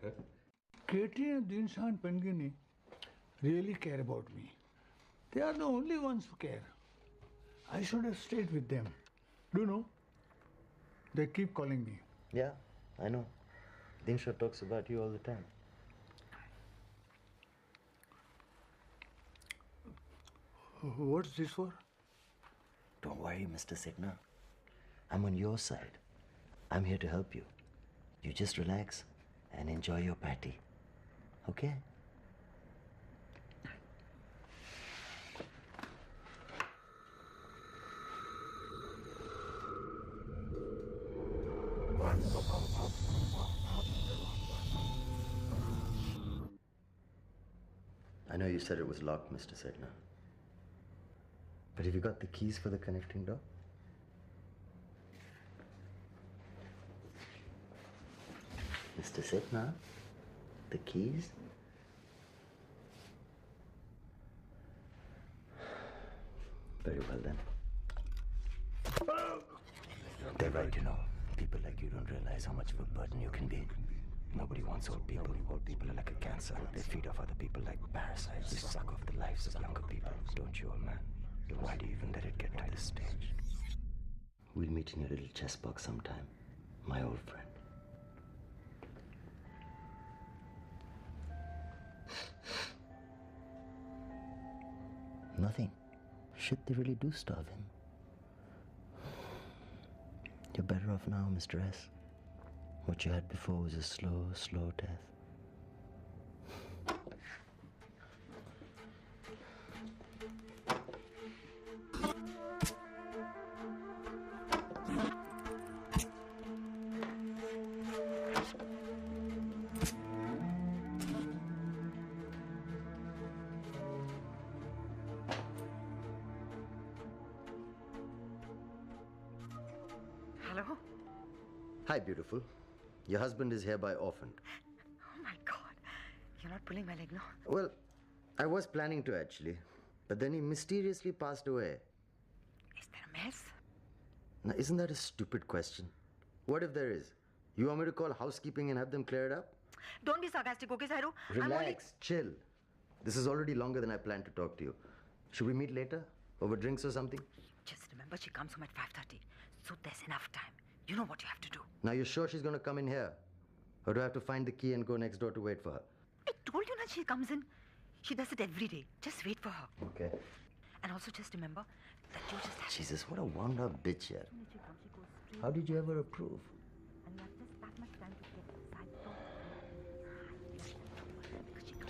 Katie and Dinshan Pengini really care about me. They are the only ones who care. I should have stayed with them. Do you know? They keep calling me. Yeah, I know. Dinsha talks about you all the time. What's this for? Don't worry, Mr. Sidna. I'm on your side. I'm here to help you. You just relax and enjoy your party. Okay? I know you said it was locked, Mr. Sidna. But have you got the keys for the connecting door? Mr. Sidna, the keys? Very well then. They're right, you know. People like you don't realize how much of a burden you can be. Nobody wants old people. Old people are like a cancer. They feed off other people like parasites. They suck off the lives of younger people. Don't you, old man? Why do you even let it get to this stage? We'll meet in your little chess box sometime, my old friend. Nothing. Shit, they really do starve him. You're better off now, Mr. S. What you had before was a slow, slow death. Hello? Hi, beautiful. Your husband is hereby orphaned. Oh my God. You're not pulling my leg now? Well, I was planning to actually, but then he mysteriously passed away. Is there a mess? Now, isn't that a stupid question? What if there is? You want me to call housekeeping and have them clear it up? Don't be sarcastic, okay, Cyrus? Relax, chill. This is already longer than I planned to talk to you. Should we meet later? Over drinks or something? Just remember she comes home at 5:30. So there's enough time. You know what you have to do. Now, you're sure she's going to come in here? Or do I have to find the key and go next door to wait for her? I told you that she comes in. She does it every day. Just wait for her. Okay. And also just remember that you just have Jesus, what a wound-up bitch here. When she comes, she goes straight. How did you ever approve? And you have just that much time to get inside the door.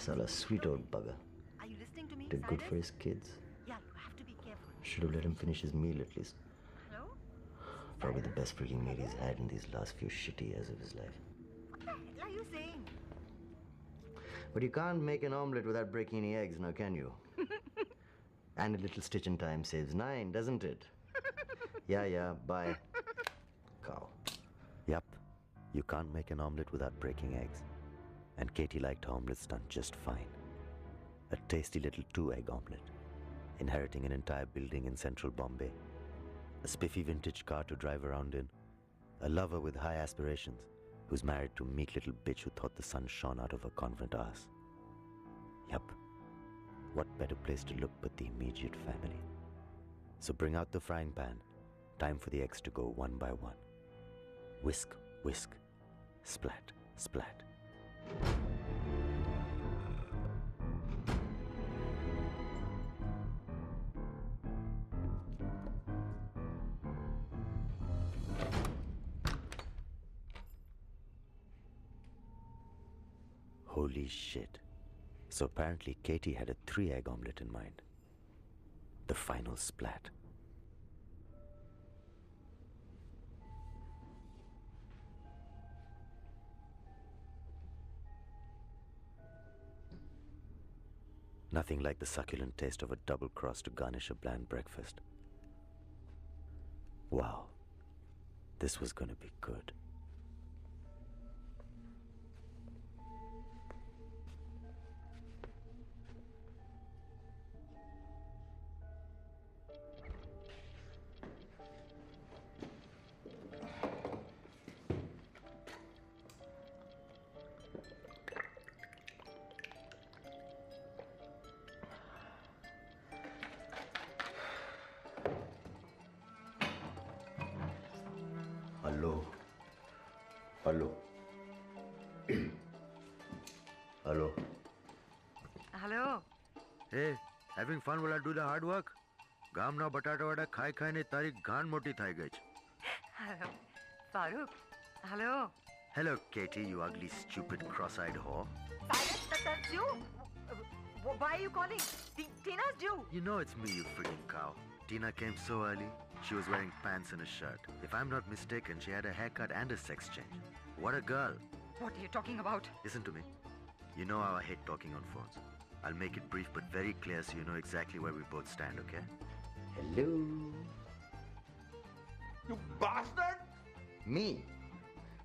Such a sweet old bugger. Are you listening to me, Did good Cyrus? for his kids. Yeah, you have to be careful. Should have let him finish his meal at least. Hello? Probably the best freaking meal he's had in these last few shitty years of his life. What the hell are you saying? But you can't make an omelette without breaking any eggs, now can you? And a little stitch in time saves 9, doesn't it? Yeah, bye. Cow. Yup, you can't make an omelette without breaking eggs. And Katie liked her omelets done just fine. A tasty little 2-egg omelette, inheriting an entire building in central Bombay. A spiffy vintage car to drive around in. A lover with high aspirations, who's married to a meek little bitch who thought the sun shone out of her convent ass. Yup. What better place to look but the immediate family? So bring out the frying pan. Time for the eggs to go one by one. Whisk, whisk. Splat, splat. Holy shit. So apparently Katie had a 3-egg omelette in mind. The final splat. Nothing like the succulent taste of a double cross to garnish a bland breakfast. Wow. This was going to be good. Hello. Hello. Hello. Hey, having fun while I do the hard work? ગામના બટાટા વડા ખાઈ ખાઈને તારી ગાંડ મોટી થઈ ગઈ છે. Hello. Farooq. Hello. Hello, Katie, you ugly, stupid, cross-eyed whore. Cyrus, that's you? Why are you calling? Tina's due. You know it's me, you freaking cow. Tina came so early. She was wearing pants and a shirt. If I'm not mistaken, she had a haircut and a sex change. What a girl. What are you talking about? Listen to me. You know how I hate talking on phones. I'll make it brief but very clear so you know exactly where we both stand, okay? Hello. You bastard! Me?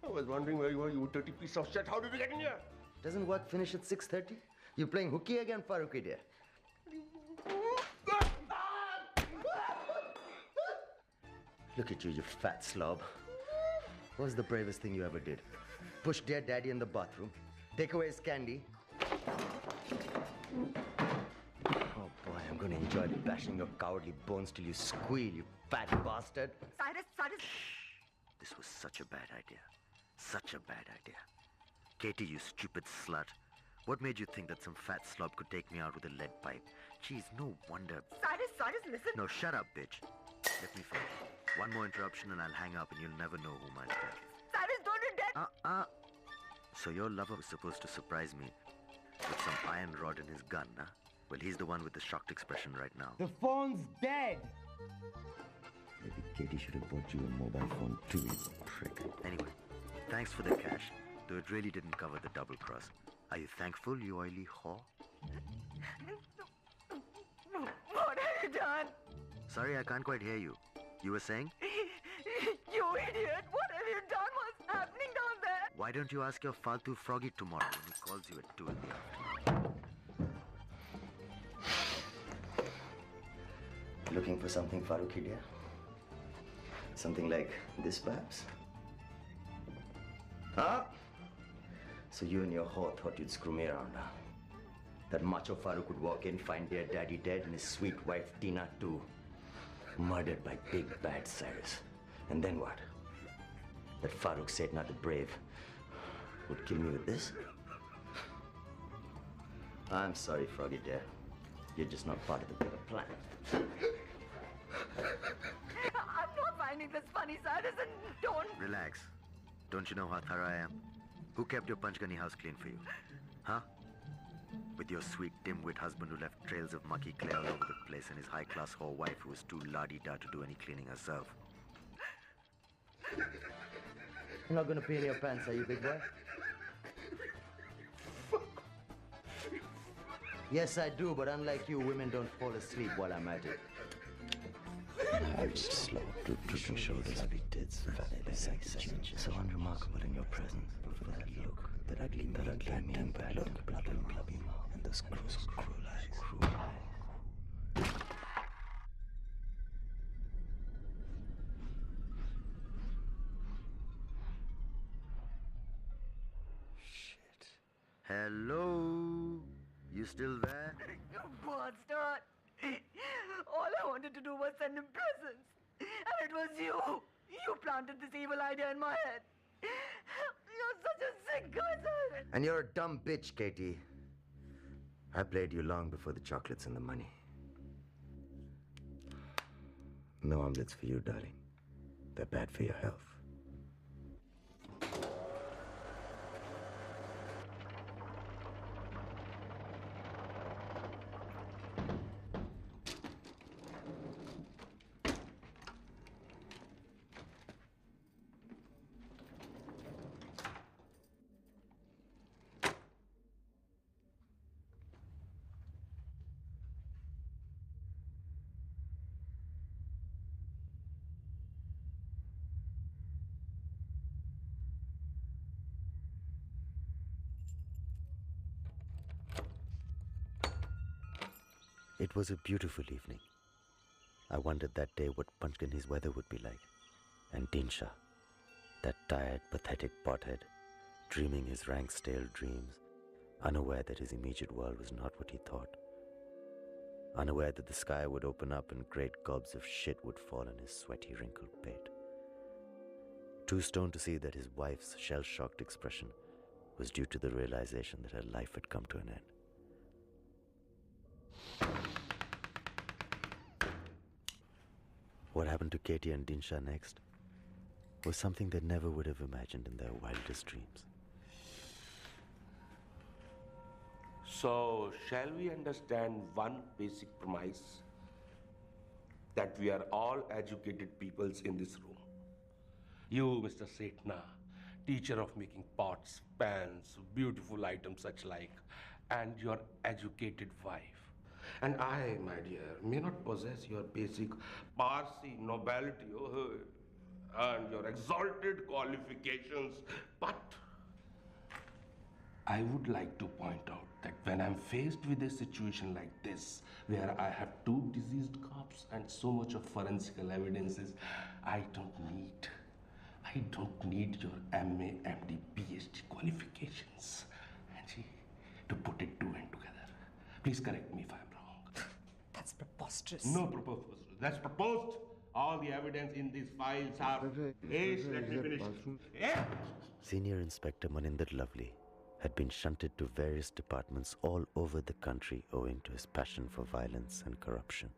I was wondering where you were, you dirty piece of shit. How did you get in here? Doesn't work finish at 6:30? You playing hooky again, Farooq, dear? Look at you, you fat slob. What was the bravest thing you ever did? Push dear daddy in the bathroom. Take away his candy. Oh boy, I'm going to enjoy bashing your cowardly bones till you squeal, you fat bastard. Cyrus. This was such a bad idea. Such a bad idea. Katie, you stupid slut. What made you think that some fat slob could take me out with a lead pipe? Jeez, no wonder. Cyrus, listen. No, shut up, bitch. Let me finish. One more interruption and I'll hang up and you'll never know who my dad is. Cyrus, don't do that. So your lover was supposed to surprise me with some iron rod in his gun, huh? Well, he's the one with the shocked expression right now. The phone's dead. Maybe Katie should have bought you a mobile phone too, you prick. Anyway, thanks for the cash, though it really didn't cover the double cross. Are you thankful, you oily whore? What have you done? Sorry, I can't quite hear you. You were saying? You idiot! What have you done? What's happening down there? Why don't you ask your Faltu Froggy tomorrow when he calls you at 2 in the afternoon? Looking for something, Farooqi dear? Something like this, perhaps? Huh? So you and your whore thought you'd screw me around, huh? That macho Farooq would walk in, find dear daddy dead, and his sweet wife Tina too. Murdered by big bad Cyrus. And then what? That Farooq Setna the Brave would kill me with this? I'm sorry, Froggy dear. You're just not part of the bigger plan. I'm not finding this funny, Cyrus, and don't... Relax. Don't you know how thorough I am? Who kept your Panchgani house clean for you? Huh? With your sweet dim-wit husband who left trails of mucky clay all over the place and his high-class whore wife who was too la-di-da to do any cleaning herself. You're not gonna pee in your pants, are you, big boy? Yes, I do, but unlike you, women don't fall asleep while I'm at it. Large, slow, drooping shoulders, heavy tits, fat, so unremarkable in your presence. But for that look, that ugly mean bad look, blood and blubby mouth, and those cruel eyes. Shit. Hello? You still there? You bastard! All I wanted to do was send him presents. And it was you. You planted this evil idea in my head. You're such a sick guy, Cyrus. And you're a dumb bitch, Katie. I played you long before the chocolates and the money. No omelets for you, darling. They're bad for your health. It was a beautiful evening. I wondered that day what Panchgani's weather would be like. And Dinsha, that tired, pathetic pothead, dreaming his rank, stale dreams, unaware that his immediate world was not what he thought. Unaware that the sky would open up and great gobs of shit would fall on his sweaty, wrinkled pate. Too stoned to see that his wife's shell-shocked expression was due to the realization that her life had come to an end. What happened to Katie and Dinsha next was something they never would have imagined in their wildest dreams. So, shall we understand one basic premise? That we are all educated peoples in this room. You, Mr. Setna, teacher of making pots, pans, beautiful items such like, and your educated wife. And I, my dear, may not possess your basic Parsi nobility and your exalted qualifications, but I would like to point out that when I'm faced with a situation like this, where I have 2 deceased cops and so much of forensic evidences, I don't need I don't need your MA, MD, PhD qualifications, Angie, to put it two and together. Please correct me if I'm wrong. That's preposterous. No proposed. That's proposed. All the evidence in these files are... Hey, let me finish. Yeah. Senior Inspector Maninder Lovely had been shunted to various departments all over the country owing to his passion for violence and corruption.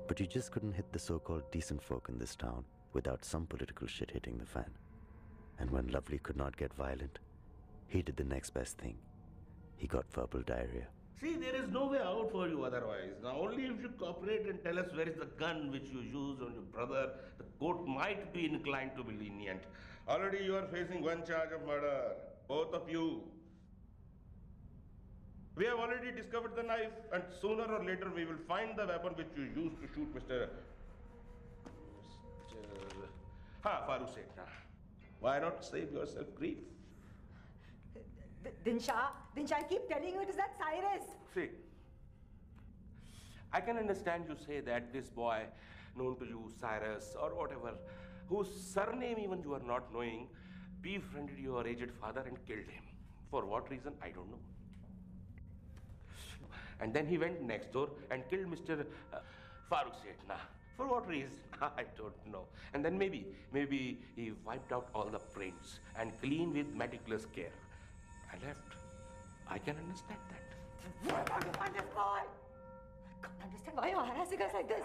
But you just couldn't hit the so-called decent folk in this town without some political shit hitting the fan. And when Lovely could not get violent, he did the next best thing. He got verbal diarrhea. See, there is no way out for you otherwise. Now, only if you cooperate and tell us where is the gun which you used on your brother, the court might be inclined to be lenient. Already you are facing one charge of murder. Both of you. We have already discovered the knife, and sooner or later we will find the weapon which you used to shoot Mr. Farooq Seth. Why not save yourself grief? Then Shah, I keep telling you it is that Cyrus. See, I can understand you say that this boy, known to you, Cyrus, or whatever, whose surname even you are not knowing, befriended your aged father and killed him. For what reason, I don't know. And then he went next door and killed Mr. Farooq Seth. For what reason? I don't know. And then maybe he wiped out all the prints and cleaned with meticulous care. I left. I can understand that. Where are you find this boy? I can't understand why you're harassing us like this.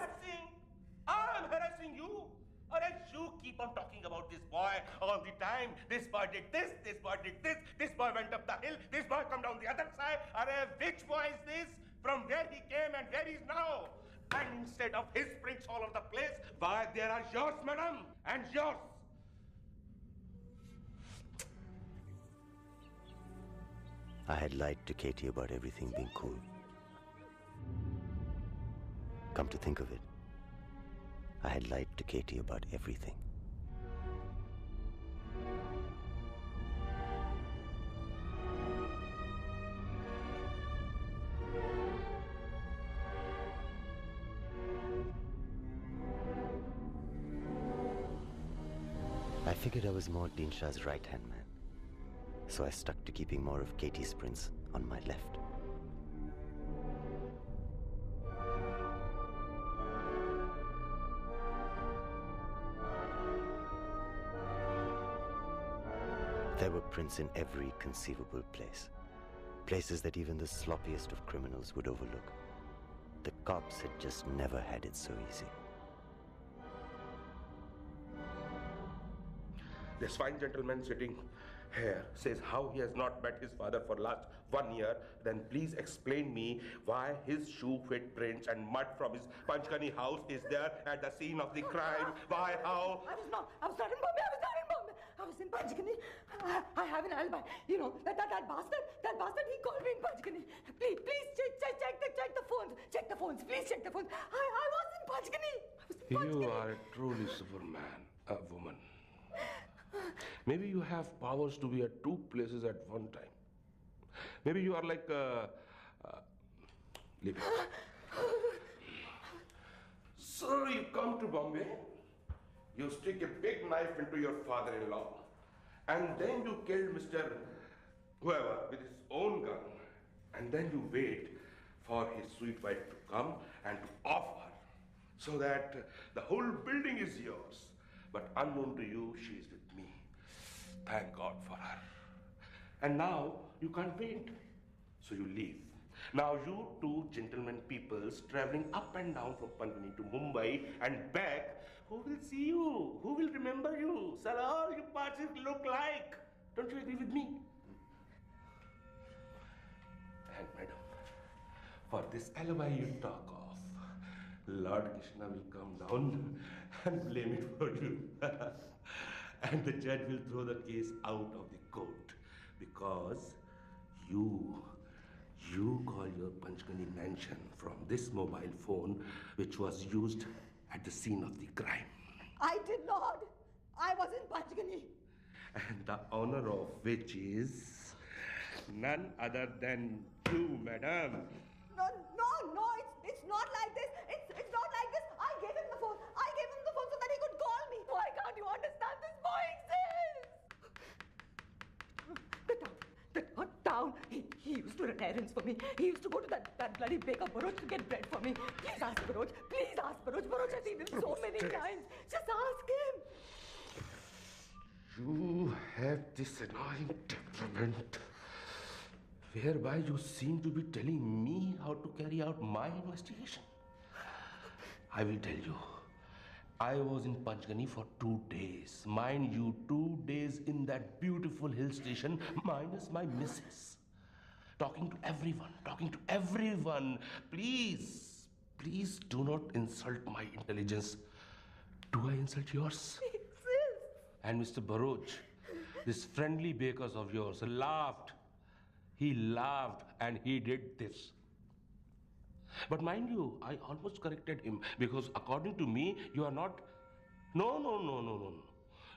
I'm harassing you. Or else you keep on talking about this boy all the time. This boy did this, this boy did this, this boy went up the hill, this boy come down the other side. Which boy is this? From where he came and where he is now? And instead of his prints all over the place, why there are yours, madam, and yours. I had lied to Katie about everything being cool. Come to think of it, I had lied to Katie about everything. I figured I was more Dinshah's right-hand man, so I stuck to keeping more of Katie's prints on my left. There were prints in every conceivable place. Places that even the sloppiest of criminals would overlook. The cops had just never had it so easy. This fine gentleman sitting here says how he has not met his father for last 1 year. Then please explain me why his shoe footprints and mud from his Panchkani house is there at the scene of the crime. Why, how? I was not in Bombay. I was in Panchkani. I have an alibi. You know, that bastard, he called me in Panchkani. Please, check the phones. Check the phones, please check the phones. I was in Panchkani. You are truly Superman, a woman. Maybe you have powers to be at two places at one time. Maybe you are like leave it. So you come to Bombay, you stick a big knife into your father-in-law, and then you kill Mr. whoever with his own gun, and then you wait for his sweet wife to come and to offer, so that the whole building is yours. But unknown to you, she is with me. Thank God for her. And now you can't wait, so you leave. Now you two gentlemen peoples traveling up and down from Panchkani to Mumbai and back, who will see you? Who will remember you? Sir, all you parties look like. Don't you agree with me? And madam, for this alibi you talk of, Lord Krishna will come down and blame it for you. And the judge will throw the case out of the court because you call your Panchkani mansion from this mobile phone which was used at the scene of the crime. I did not. I was in Panchkani. And the honor of which is none other than you, madam. No, it's not like this. It's not like this. I gave him the phone so that he could call me. Why can't you understand this, boy? town. He used to run errands for me. He used to go to that bloody baker Baroj to get bread for me. Please ask Baroj. Please ask Baroj. Baroj has seen him so many times. Just ask him. You have this annoying temperament whereby you seem to be telling me how to carry out my investigation. I will tell you. I was in Panchgani for 2 days. Mind you, 2 days in that beautiful hill station, minus my missus. Talking to everyone. Please do not insult my intelligence. Do I insult yours? And Mr. Baroj, this friendly bakers of yours, laughed. He laughed and he did this. But mind you, I almost corrected him because according to me, you are not... No.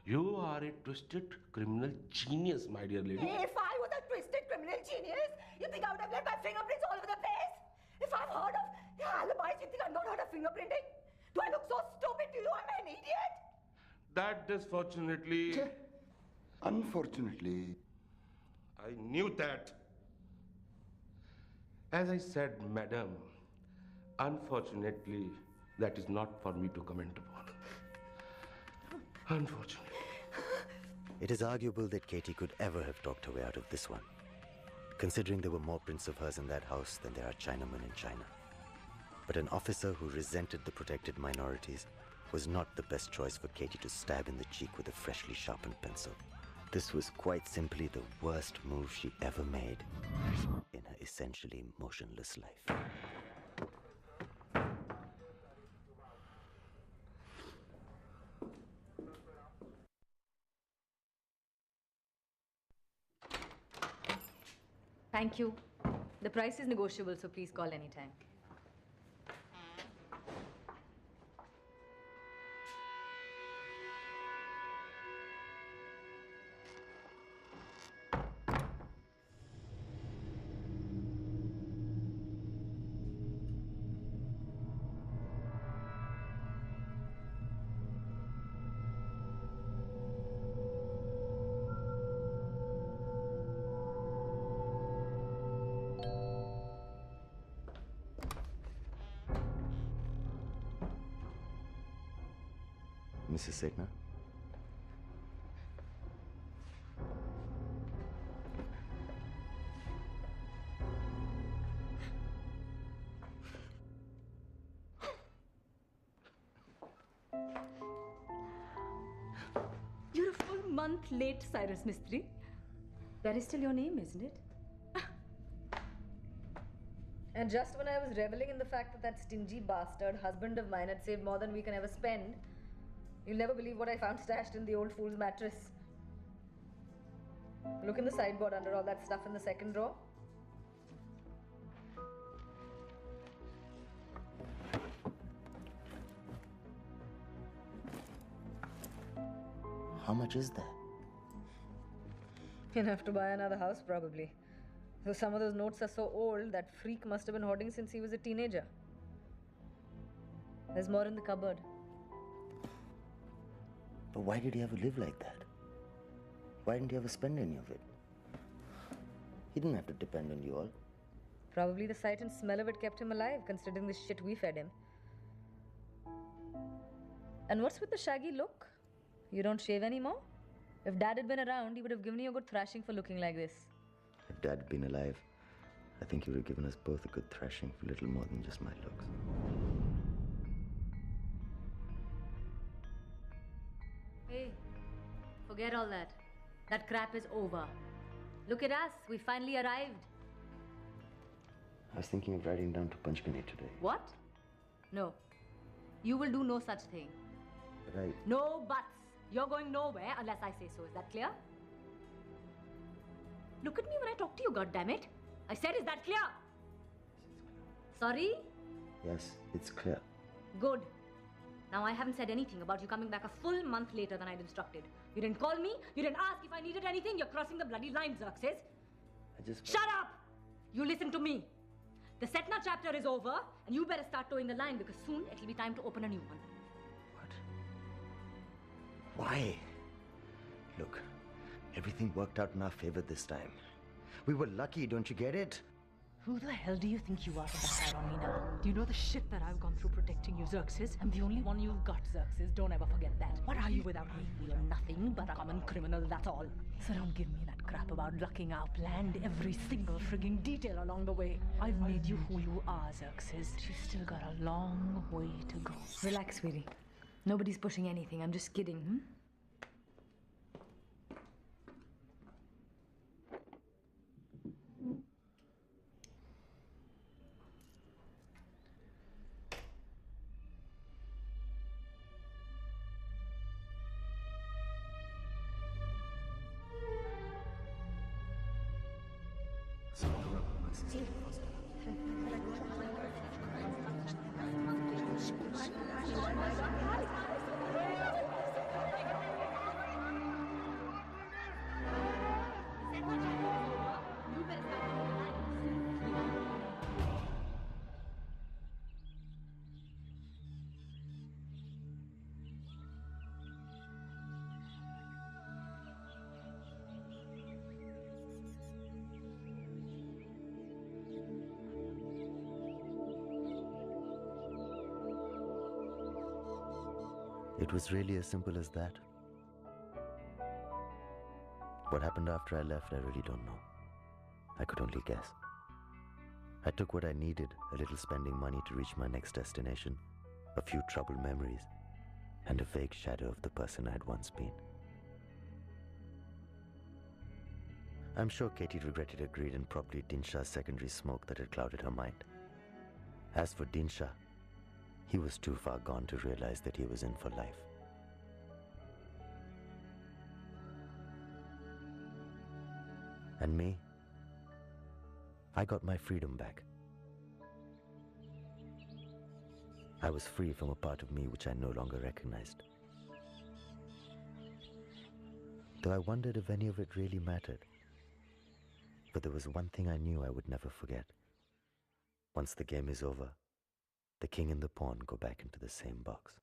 You are a twisted criminal genius, my dear lady. If I was a twisted criminal genius, you think I would have left my fingerprints all over the place? If I've heard of alibis, you think I've not heard of fingerprinting? Do I look so stupid to you? I'm an idiot? That is fortunately... Unfortunately. I knew that. As I said, madam, unfortunately, that is not for me to comment upon. Unfortunately. It is arguable that Katie could ever have talked her way out of this one, considering there were more prints of hers in that house than there are Chinamen in China. But an officer who resented the protected minorities was not the best choice for Katie to stab in the cheek with a freshly sharpened pencil. This was quite simply the worst move she ever made in her essentially motionless life. Thank you. The price is negotiable, so please call anytime. Mrs. Segner? You're a full month late, Cyrus Mistry. That is still your name, isn't it? And just when I was reveling in the fact that stingy bastard husband of mine had saved more than we can ever spend, you'll never believe what I found stashed in the old fool's mattress. Look in the sideboard under all that stuff in the second drawer. How much is that? Enough to buy another house, probably. Though some of those notes are so old, that freak must have been hoarding since he was a teenager. There's more in the cupboard. But why did he ever live like that? Why didn't he ever spend any of it? He didn't have to depend on you all. Probably the sight and smell of it kept him alive, considering the shit we fed him. And what's with the shaggy look? You don't shave anymore? If Dad had been around, he would have given you a good thrashing for looking like this. If Dad had been alive, I think he would have given us both a good thrashing for little more than just my looks. Hey, forget all that. That crap is over. Look at us, we finally arrived. I was thinking of riding down to Panchgani today. What? No. You will do no such thing. But No buts. You're going nowhere unless I say so. Is that clear? Look at me when I talk to you, goddammit. I said, is that clear? Sorry? Yes, it's clear. Good. Now, I haven't said anything about you coming back a full month later than I'd instructed. You didn't call me. You didn't ask if I needed anything. You're crossing the bloody line, Xerxes. Shut up! You listen to me. The Setna chapter is over, and you better start towing the line because soon it'll be time to open a new one. Why? Look, everything worked out in our favor this time. We were lucky, don't you get it? Who the hell do you think you are to backfire on me now? Do you know the shit that I've gone through protecting you, Xerxes? I'm the only one you've got, Xerxes. Don't ever forget that. What are you without me? You're nothing but a common criminal, that's all. So don't give me that crap about lucking out. Planned every single frigging detail along the way. I've made you who you are, Xerxes. You've still got a long way to go. Relax, sweetie. Nobody's pushing anything. I'm just kidding, hmm? It was really as simple as that. What happened after I left, I really don't know. I could only guess. I took what I needed, a little spending money to reach my next destination, a few troubled memories, and a vague shadow of the person I had once been. I'm sure Katie regretted her greed and probably Dinshah's secondary smoke that had clouded her mind. As for Dinshah, he was too far gone to realize that he was in for life. And me? I got my freedom back. I was free from a part of me which I no longer recognized. Though I wondered if any of it really mattered. But there was one thing I knew I would never forget. Once the game is over, the king and the pawn go back into the same box.